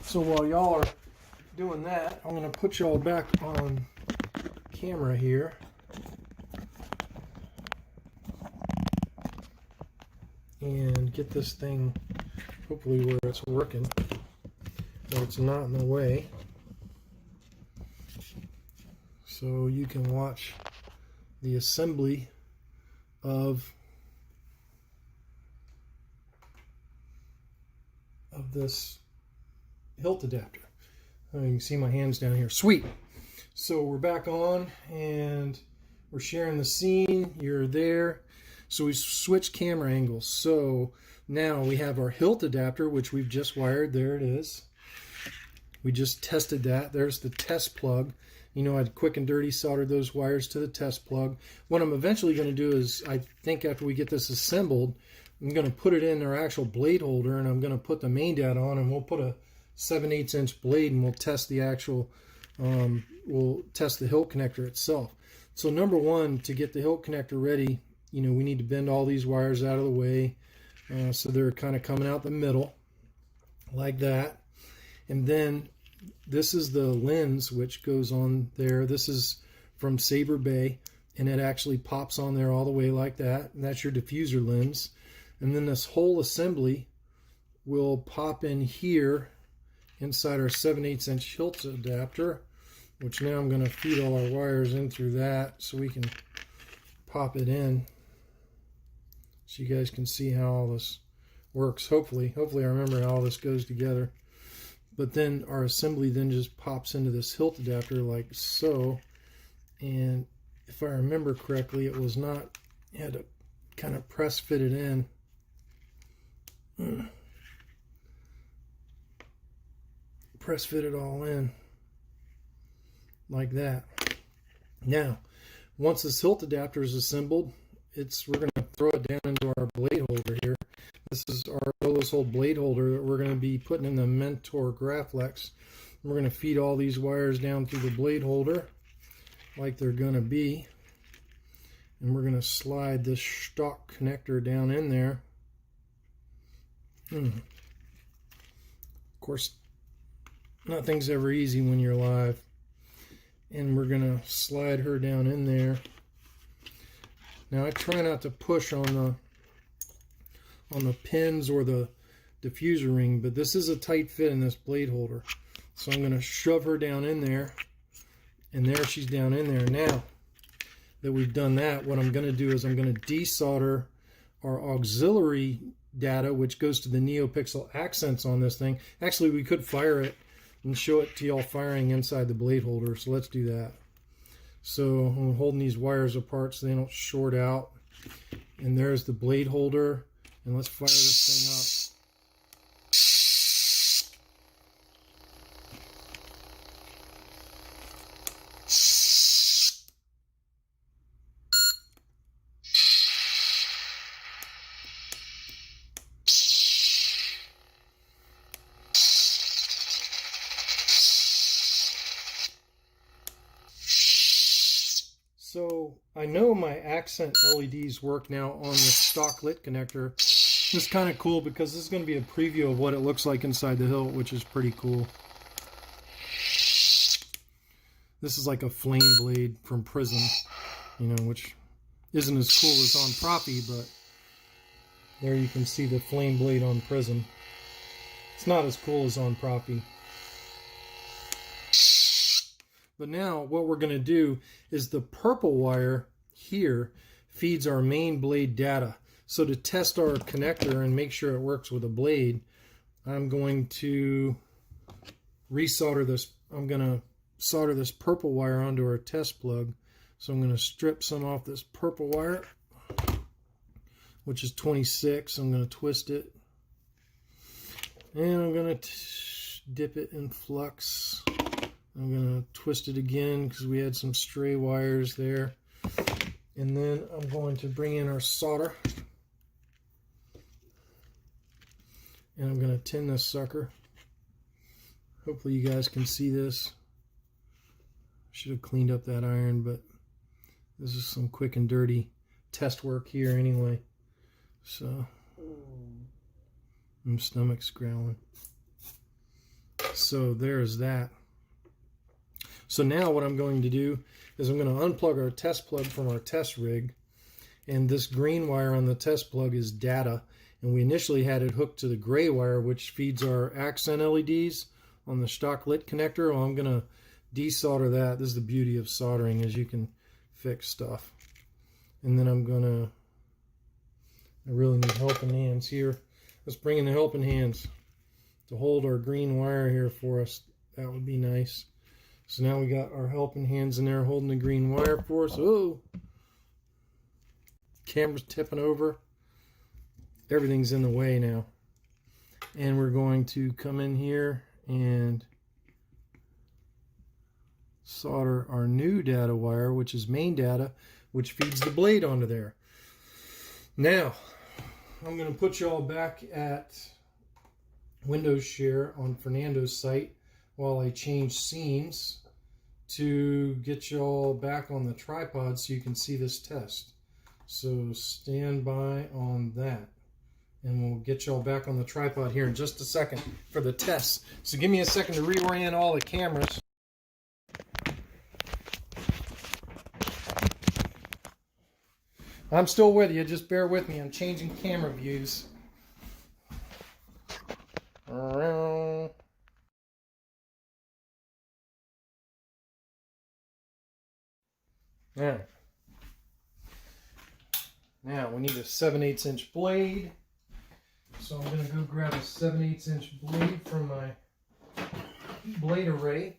So while y'all are doing that, I'm going to put y'all back on camera here. And get this thing hopefully where it's working, where it's not in the way, so you can watch the assembly of this hilt adapter. You can see my hands down here. Sweet. So we're back on and we're sharing the scene. You're there. So we switched camera angles. So now we have our hilt adapter, which we've just wired. There it is. We just tested that. There's the test plug. You know, I quick and dirty soldered those wires to the test plug. What I'm eventually going to do is, I think after we get this assembled, I'm going to put it in our actual blade holder, and I'm going to put the main dad on, and we'll put a 7/8 inch blade, and we'll test the actual, we'll test the hilt connector itself. So number one, to get the hilt connector ready, you know, we need to bend all these wires out of the way so they're kind of coming out the middle like that. And then this is the lens which goes on there. This is from Saber Bay, and it actually pops on there all the way like that. And that's your diffuser lens. And then this whole assembly will pop in here inside our 7/8 inch hilt adapter, which now I'm going to feed all our wires in through that so we can pop it in, so you guys can see how all this works. Hopefully I remember how all this goes together. But then our assembly then just pops into this hilt adapter like so. And if I remember correctly, it was not, you had to kind of press fit it in. Press fit it all in like that. Now, once this hilt adapter is assembled, we're going to throw it down into our blade holder here. This is our Lowest Hold blade holder that we're going to be putting in the Mentor Graflex. We're going to feed all these wires down through the blade holder like they're going to be. And we're going to slide this Shtok connector down in there. Of course, nothing's ever easy when you're live. And we're going to slide her down in there. Now I try not to push on the pins or the diffuser ring, but this is a tight fit in this blade holder. So I'm going to shove her down in there, and there she's down in there. Now that we've done that, what I'm going to do is I'm going to desolder our auxiliary data, which goes to the NeoPixel accents on this thing. Actually, we could fire it and show it to y'all firing inside the blade holder, so let's do that. So I'm holding these wires apart so they don't short out. And there's the blade holder. And let's fire this thing up. So I know my accent LEDs work now on the Shtok Lit Connector. It's kind of cool because this is going to be a preview of what it looks like inside the hilt, which is pretty cool. This is like a flame blade from Prism, you know, which isn't as cool as on Profi, but there you can see the flame blade on Prism. It's not as cool as on Profi. But now what we're going to do is the purple wire here feeds our main blade data. So to test our connector and make sure it works with a blade, I'm going to resolder this. I'm going to solder this purple wire onto our test plug. So I'm going to strip some off this purple wire, which is 26. I'm going to twist it. And I'm going to dip it in flux. I'm going to twist it again because we had some stray wires there. And then I'm going to bring in our solder. And I'm going to tin this sucker. Hopefully you guys can see this. Should have cleaned up that iron, but this is some quick and dirty test work here anyway. So, my stomach's growling. So there's that. So now what I'm going to do is I'm going to unplug our test plug from our test rig. And this green wire on the test plug is data. And we initially had it hooked to the gray wire, which feeds our accent LEDs on the Shtok Lit Connector. Well, I'm going to desolder that. This is the beauty of soldering, is you can fix stuff. And then I'm going to, I really need helping hands here. Let's bring in the helping hands to hold our green wire here for us. That would be nice. So now we got our helping hands in there holding the green wire for us. Oh, camera's tipping over. Everything's in the way now. And we're going to come in here and solder our new data wire, which is main data, which feeds the blade onto there. Now, I'm going to put you all back at Windows Share on Fernando's site while I change scenes to get you all back on the tripod so you can see this test. So stand by on that. And we'll get you all back on the tripod here in just a second for the test. So give me a second to reorient all the cameras. I'm still with you, just bear with me. I'm changing camera views. Now, we need a 7/8 inch blade. So I'm going to go grab a 7/8 inch blade from my blade array.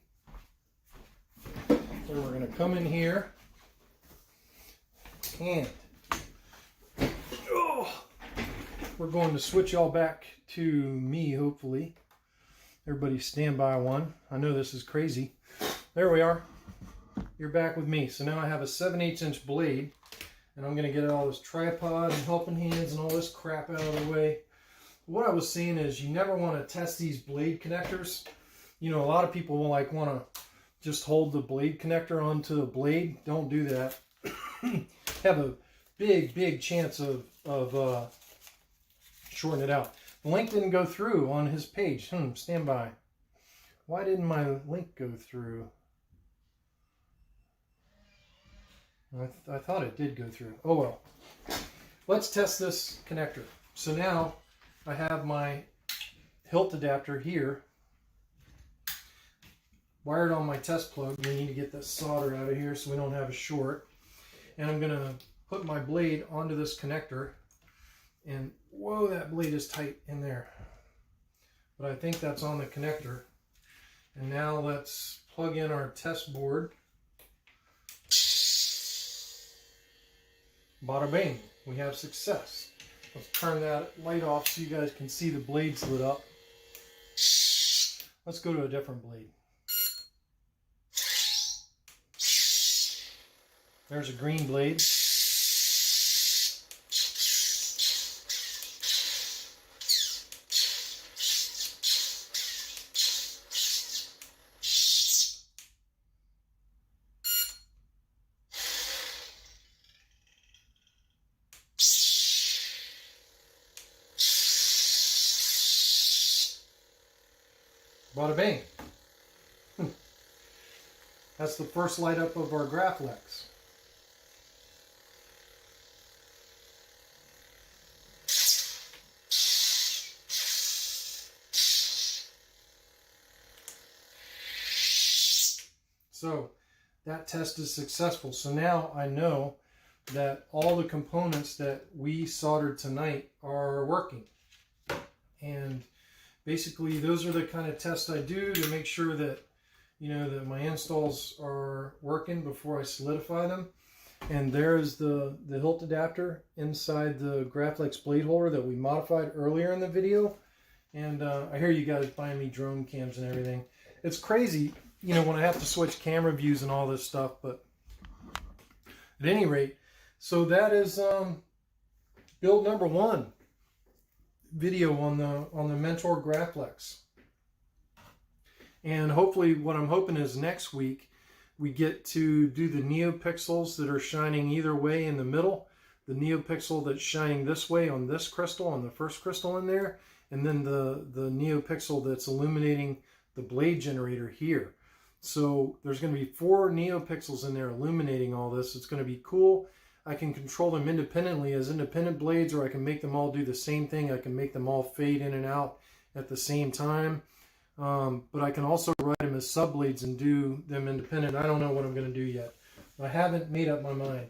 And we're going to come in here and we're going to switch y'all back to me, hopefully. Everybody stand by one. I know this is crazy. There we are. You're back with me. So now I have a 7/8 inch blade, and I'm going to get all this tripod and helping hands and all this crap out of the way. What I was saying is you never want to test these blade connectors. You know, a lot of people will like want to just hold the blade connector onto the blade. Don't do that. Have a big chance of shorting it out. The link didn't go through on his page. Stand by. Why didn't my link go through? I thought it did go through. Oh well. Let's test this connector. So now I have my hilt adapter here wired on my test plug. We need to get this solder out of here so we don't have a short. And I'm going to put my blade onto this connector. And whoa, that blade is tight in there. But I think that's on the connector. And now let's plug in our test board. Bada bing, we have success. Let's turn that light off so you guys can see the blades lit up. Let's go to a different blade. There's a green blade. Bada bing. That's the first light up of our Graflex. So that test is successful. So now I know that all the components that we soldered tonight are working. And basically those are the kind of tests I do to make sure that, you know, that my installs are working before I solidify them. And there's the hilt adapter inside the Graflex blade holder that we modified earlier in the video. And I hear you guys buying me drone cams and everything. It's crazy, you know, when I have to switch camera views and all this stuff. But at any rate, so that is build number 1 video on the Mentor Graflex. And hopefully what I'm hoping is next week we get to do the neopixels that are shining either way in the middle. The neopixel that's shining this way on this crystal, on the first crystal in there, and then the neopixel that's illuminating the blade generator here. So there's going to be 4 neopixels in there illuminating all this. It's going to be cool. I can control them independently as independent blades, or I can make them all do the same thing. I can make them all fade in and out at the same time. But I can also write them as subblades and do them independent. I don't know what I'm going to do yet. I haven't made up my mind.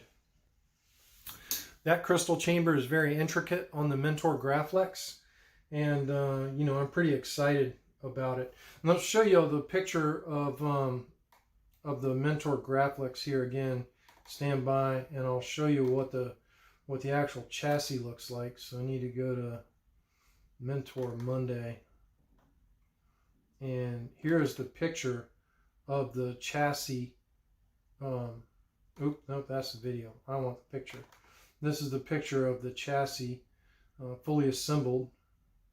That crystal chamber is very intricate on the Mentor Graflex. And, you know, I'm pretty excited about it. And I'll show you the picture of the Mentor Graflex here again. Stand by, and I'll show you what the actual chassis looks like. So I need to go to Mentor Monday. And here is the picture of the chassis. Nope, that's the video. I want the picture. This is the picture of the chassis fully assembled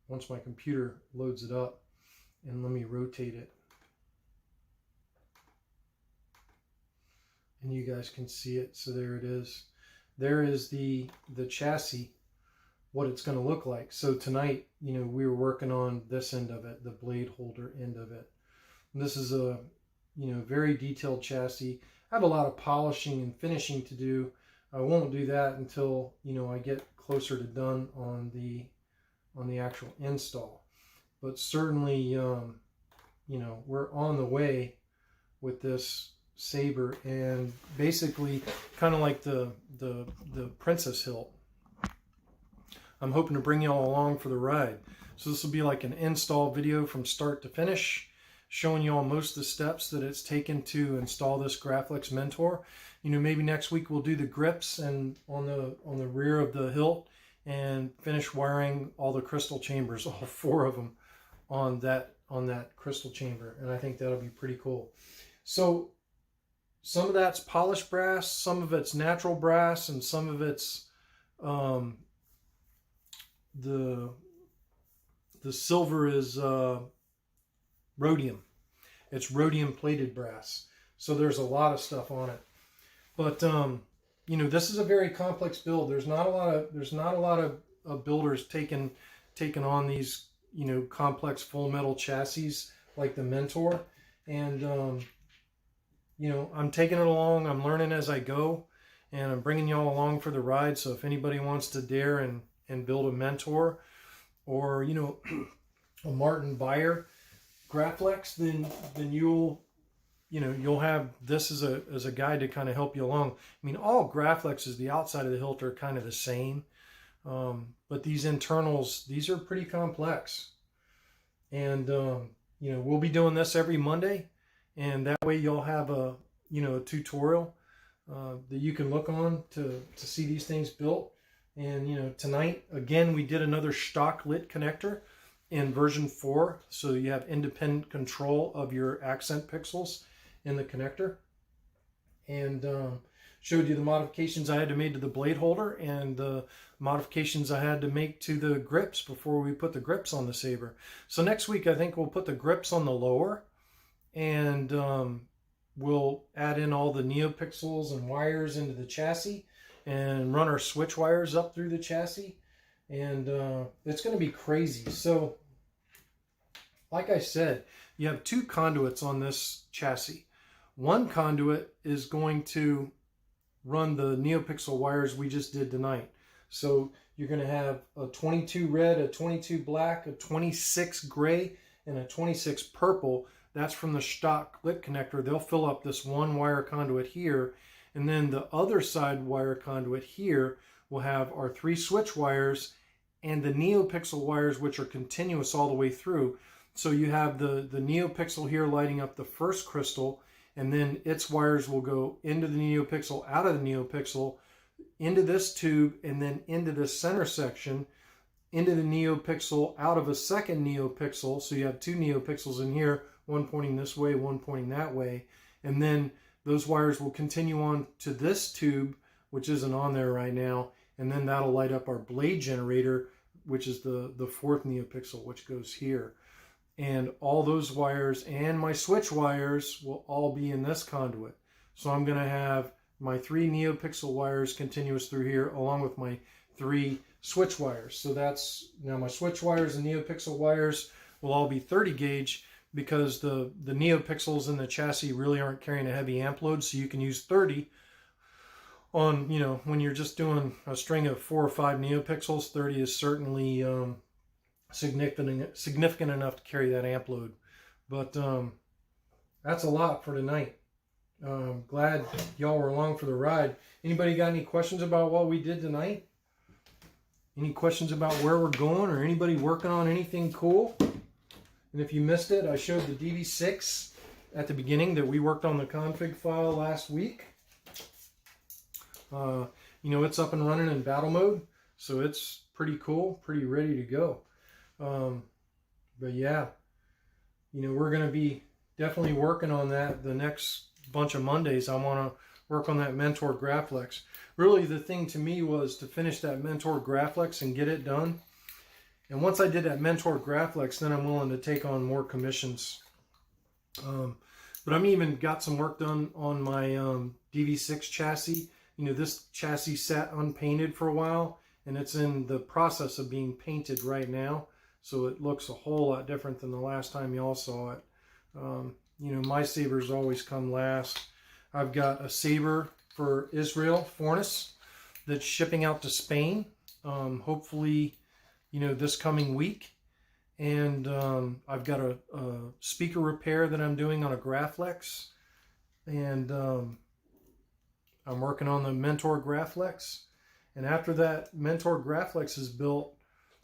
once my computer loads it up. And let me rotate it. And you guys can see it. So there it is. There is the chassis, what it's going to look like. So tonight, you know, we were working on this end of it, the blade holder end of it. And this is a, you know, very detailed chassis. I have a lot of polishing and finishing to do. I won't do that until, you know, I get closer to done on the actual install. But certainly, you know, we're on the way with this saber, and basically kind of like the Princess hilt. I'm hoping to bring y'all along for the ride. So this will be like an install video from start to finish, showing y'all most of the steps that it's taken to install this Graflex Mentor. You know, maybe next week we'll do the grips and on the rear of the hilt, and finish wiring all the crystal chambers, all 4 of them on that crystal chamber. And I think that'll be pretty cool. So some of that's polished brass, some of it's natural brass, and some of it's the silver is rhodium. It's rhodium plated brass. So there's a lot of stuff on it. But you know, this is a very complex build. There's not a lot of builders taking on these, you know, complex full metal chassis like the Mentor. And you know, I'm taking it along, I'm learning as I go, and I'm bringing y'all along for the ride. So if anybody wants to dare and build a Mentor, or, you know, a Martin Beyer Graflex, then you'll have this as a guide to kind of help you along. I mean, all Graflexes, the outside of the hilt are kind of the same, but these internals, these are pretty complex. And you know, we'll be doing this every Monday. And that way you'll have a, you know, a tutorial that you can look on to see these things built. And, you know, tonight, again, we did another Shtok Lit Connector in version 4. So you have independent control of your accent pixels in the connector. And showed you the modifications I had to make to the blade holder and the modifications I had to make to the grips before we put the grips on the saber. So next week, I think we'll put the grips on the lower. And we'll add in all the neopixels and wires into the chassis and run our switch wires up through the chassis. And it's going to be crazy. So, like I said, you have 2 conduits on this chassis. One conduit is going to run the neopixel wires we just did tonight. So you're going to have a 22 red, a 22 black, a 26 gray, and a 26 purple. That's from the Shtok Lit Connector. They'll fill up this 1 wire conduit here, And then the other side wire conduit here will have our 3 switch wires and the NeoPixel wires, which are continuous all the way through. So you have the NeoPixel here lighting up the first crystal, and then its wires will go into the NeoPixel, out of the NeoPixel, into this tube, and then into this center section, into the NeoPixel, out of a second NeoPixel. So you have 2 NeoPixels in here, one pointing this way, one pointing that way. And then those wires will continue on to this tube, which isn't on there right now. And then that'll light up our blade generator, which is the 4th NeoPixel, which goes here. And all those wires and my switch wires will all be in this conduit. So I'm going to have my 3 NeoPixel wires continuous through here, along with my 3 switch wires. So that's, now my switch wires and NeoPixel wires will all be 30 gauge, because the NeoPixels in the chassis really aren't carrying a heavy amp load, so you can use 30 on, you know, when you're just doing a string of 4 or 5 NeoPixels. 30 is certainly significant enough to carry that amp load. But that's a lot for tonight. Glad y'all were along for the ride. Anybody got any questions about what we did tonight? Any questions about where we're going, or anybody working on anything cool? And if you missed it, I showed the DV6 at the beginning that we worked on the config file last week. You know, it's up and running in battle mode, so it's pretty cool, pretty ready to go. But yeah, you know, we're going to be definitely working on that the next bunch of Mondays. I want to work on that Mentor Graflex. Really, the thing to me was to finish that Mentor Graflex and get it done. And once I did that Mentor Graflex, then I'm willing to take on more commissions. But I'm even got some work done on my DV6 chassis. You know, this chassis sat unpainted for a while, and it's in the process of being painted right now. So it looks a whole lot different than the last time y'all saw it. You know, my Sabers always come last. I've got a Saber for Israel, Fornis, that's shipping out to Spain. Hopefully, you know, this coming week. And I've got a speaker repair that I'm doing on a Graflex. And I'm working on the Mentor Graflex. And after that Mentor Graflex is built,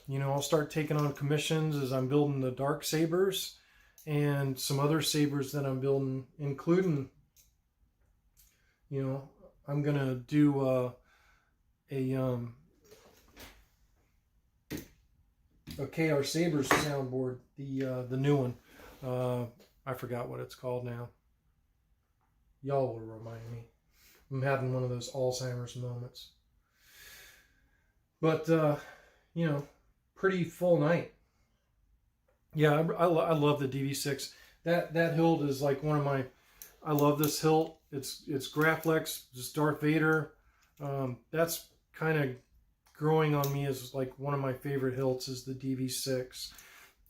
you know, I'll start taking on commissions as I'm building the Dark Sabers and some other Sabers that I'm building, including, you know, I'm going to do a KR Sabers soundboard, the new one. I forgot what it's called now. Y'all will remind me. I'm having one of those Alzheimer's moments. But, you know, pretty full night. Yeah, I love the DV6. That hilt is like one of my, I love this hilt. It's Graflex, just Darth Vader. That's kind of growing on me as like one of my favorite hilts is the DV6.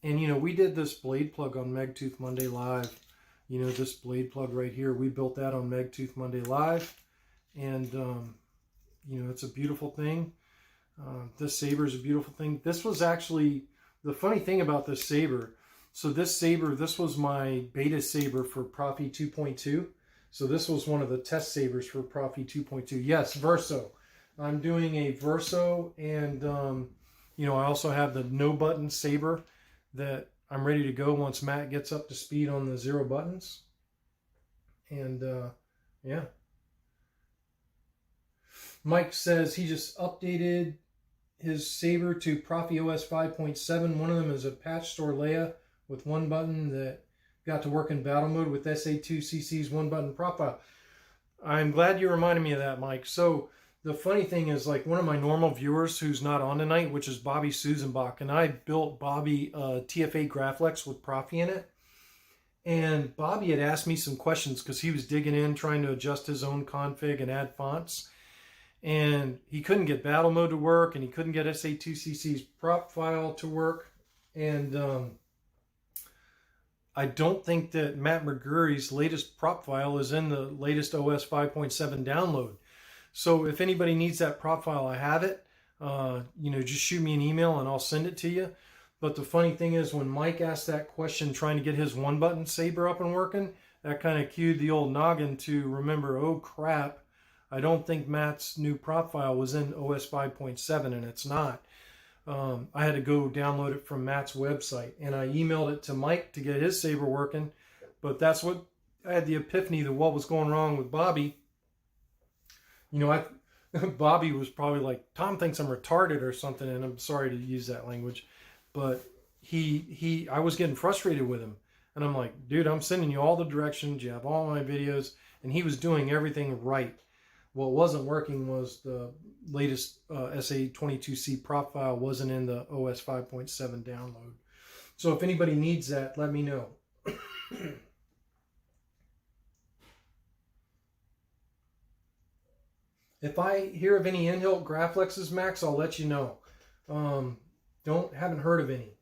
And, you know, we did this blade plug on Megtooth Monday Live. You know, this blade plug right here, we built that on Megtooth Monday Live. And, you know, it's a beautiful thing. This saber is a beautiful thing. This was actually, the funny thing about this saber, so this saber, this was my beta saber for Profi 2.2. So this was one of the test sabers for Profi 2.2. Yes, Verso. I'm doing a Verso, and, you know, I also have the no button saber that I'm ready to go once Matt gets up to speed on the 0 buttons. And, yeah. Mike says he just updated his saber to Profi OS 5.7. One of them is a patch store Leia with 1 button that got to work in battle mode with SA2CC's 1-button prop file. I'm glad you reminded me of that, Mike. So the funny thing is, like, one of my normal viewers who's not on tonight, which is Bobby Susanbach, and I built Bobby TFA Graflex with Profi in it. And Bobby had asked me some questions because he was digging in, trying to adjust his own config and add fonts. And he couldn't get battle mode to work, and he couldn't get SA2CC's prop file to work. And I don't think that Matt McGurry's latest prop file is in the latest OS 5.7 download. So if anybody needs that prop file, I have it. You know, just shoot me an email and I'll send it to you. But the funny thing is, when Mike asked that question trying to get his 1-button saber up and working, that kind of cued the old noggin to remember, oh crap, I don't think Matt's new prop file was in OS 5.7, and it's not. I had to go download it from Matt's website, and I emailed it to Mike to get his Saber working. But that's what I had the epiphany that what was going wrong with Bobby. You know, Bobby was probably like, Tom thinks I'm retarded or something, and I'm sorry to use that language, but I was getting frustrated with him, and I'm like, dude, I'm sending you all the directions, you have all my videos, and he was doing everything right. What wasn't working was the latest SA22C prop file wasn't in the OS 5.7 download. So if anybody needs that, let me know. If I hear of any in-hilt Graflexes, Max, I'll let you know. Haven't heard of any.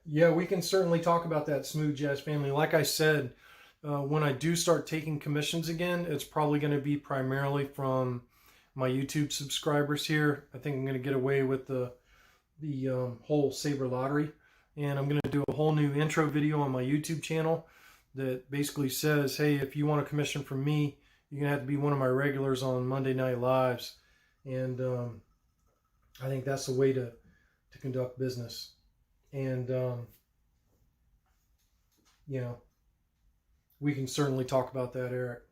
Yeah, we can certainly talk about that, Smooth Jazz family. Like I said, when I do start taking commissions again, it's probably going to be primarily from my YouTube subscribers here. I think I'm going to get away with the whole Saber lottery. And I'm going to do a whole new intro video on my YouTube channel that basically says, hey, if you want a commission from me, you're going to have to be one of my regulars on Monday Night Lives. And I think that's the way to conduct business. And, you know, we can certainly talk about that, Eric.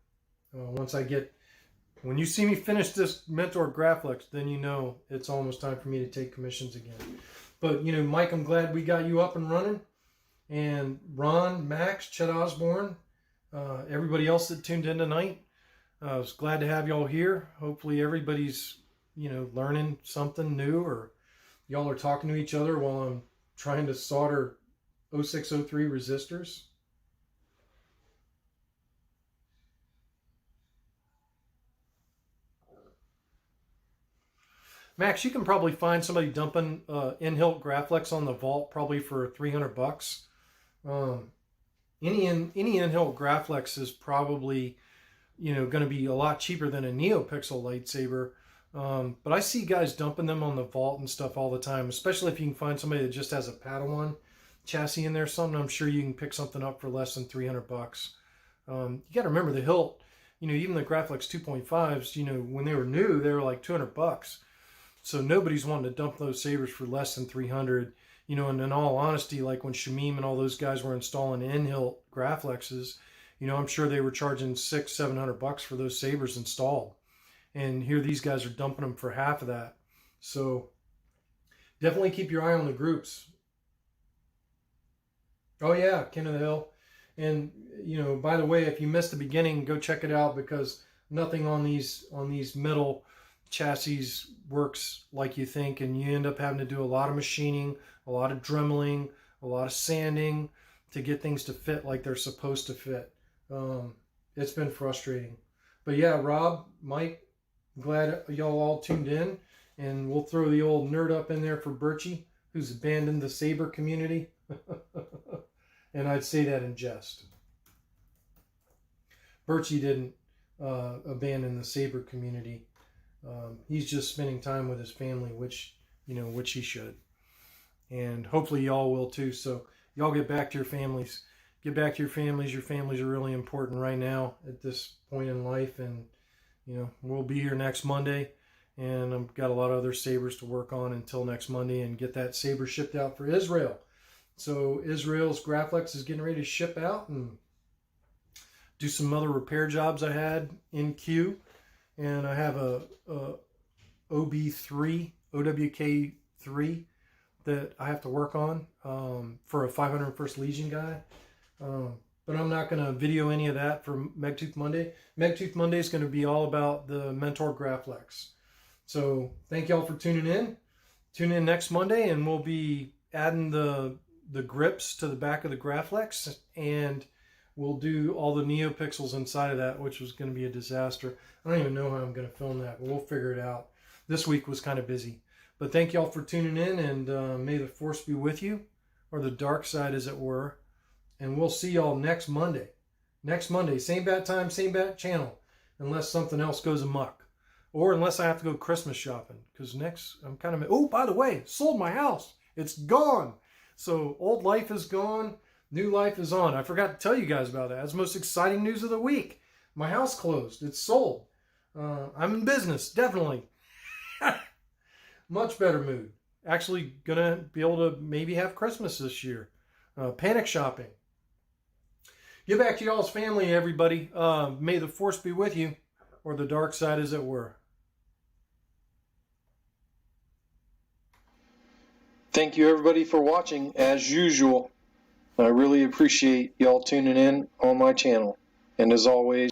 When you see me finish this Mentor Graflex, then you know it's almost time for me to take commissions again. But, you know, Mike, I'm glad we got you up and running. And Ron, Max, Chet Osborne, everybody else that tuned in tonight, I was glad to have y'all here. Hopefully everybody's, you know, learning something new, or y'all are talking to each other while I'm trying to solder 0603 resistors. Max, you can probably find somebody dumping in-hilt Graflex on the vault probably for $300. Any in-hilt Graflex is probably, you know, going to be a lot cheaper than a NeoPixel lightsaber. But I see guys dumping them on the vault and stuff all the time, especially if you can find somebody that just has a Padawan chassis in there. Something I'm sure you can pick something up for less than $300. You got to remember the hilt. You know, even the Graflex 2.5s. You know, when they were new, they were like $200. So nobody's wanting to dump those sabers for less than $300. You know, and in all honesty, like when Shamim and all those guys were installing in-hilt Graflexes, you know, I'm sure they were charging $600-700 for those sabers installed. And here these guys are dumping them for half of that. So definitely keep your eye on the groups. Oh yeah, Ken of the Hill. And, you know, by the way, if you missed the beginning, go check it out, because nothing on these metal chassis works like you think, and you end up having to do a lot of machining, a lot of dremeling, a lot of sanding to get things to fit like they're supposed to fit. It's been frustrating. But yeah, Rob, Mike, glad y'all all tuned in, and we'll throw the old nerd up in there for Birchie, who's abandoned the Saber community. And I'd say that in jest. Birchie didn't abandon the Saber community. He's just spending time with his family, which he should. And hopefully y'all will too. So y'all get back to your families. Get back to your families. Your families are really important right now at this point in life. And, you know, we'll be here next Monday. And I've got a lot of other sabers to work on until next Monday and get that saber shipped out for Israel. So Israel's Graflex is getting ready to ship out and do some other repair jobs I had in queue. And I have a OB3, OWK3 that I have to work on for a 501st Legion guy. But I'm not going to video any of that for Megtooth Monday. Megtooth Monday is going to be all about the Mentor Graflex. So thank y'all for tuning in. Tune in next Monday, and we'll be adding the grips to the back of the Graflex, and we'll do all the NeoPixels inside of that, which was going to be a disaster. I don't even know how I'm going to film that, but we'll figure it out. This week was kind of busy. But thank y'all for tuning in, and may the Force be with you, or the dark side as it were. And we'll see y'all next Monday. Next Monday, same bat time, same bat channel, unless something else goes amok. Or unless I have to go Christmas shopping, because next I'm kind of... Oh, by the way, sold my house. It's gone. So old life is gone. New life is on. I forgot to tell you guys about that. That's the most exciting news of the week. My house closed. It's sold. I'm in business, definitely. Much better mood. Actually gonna be able to maybe have Christmas this year. Panic shopping. Get back to y'all's family, everybody. May the force be with you, or the dark side, as it were. Thank you, everybody, for watching, as usual. I really appreciate y'all tuning in on my channel. And as always,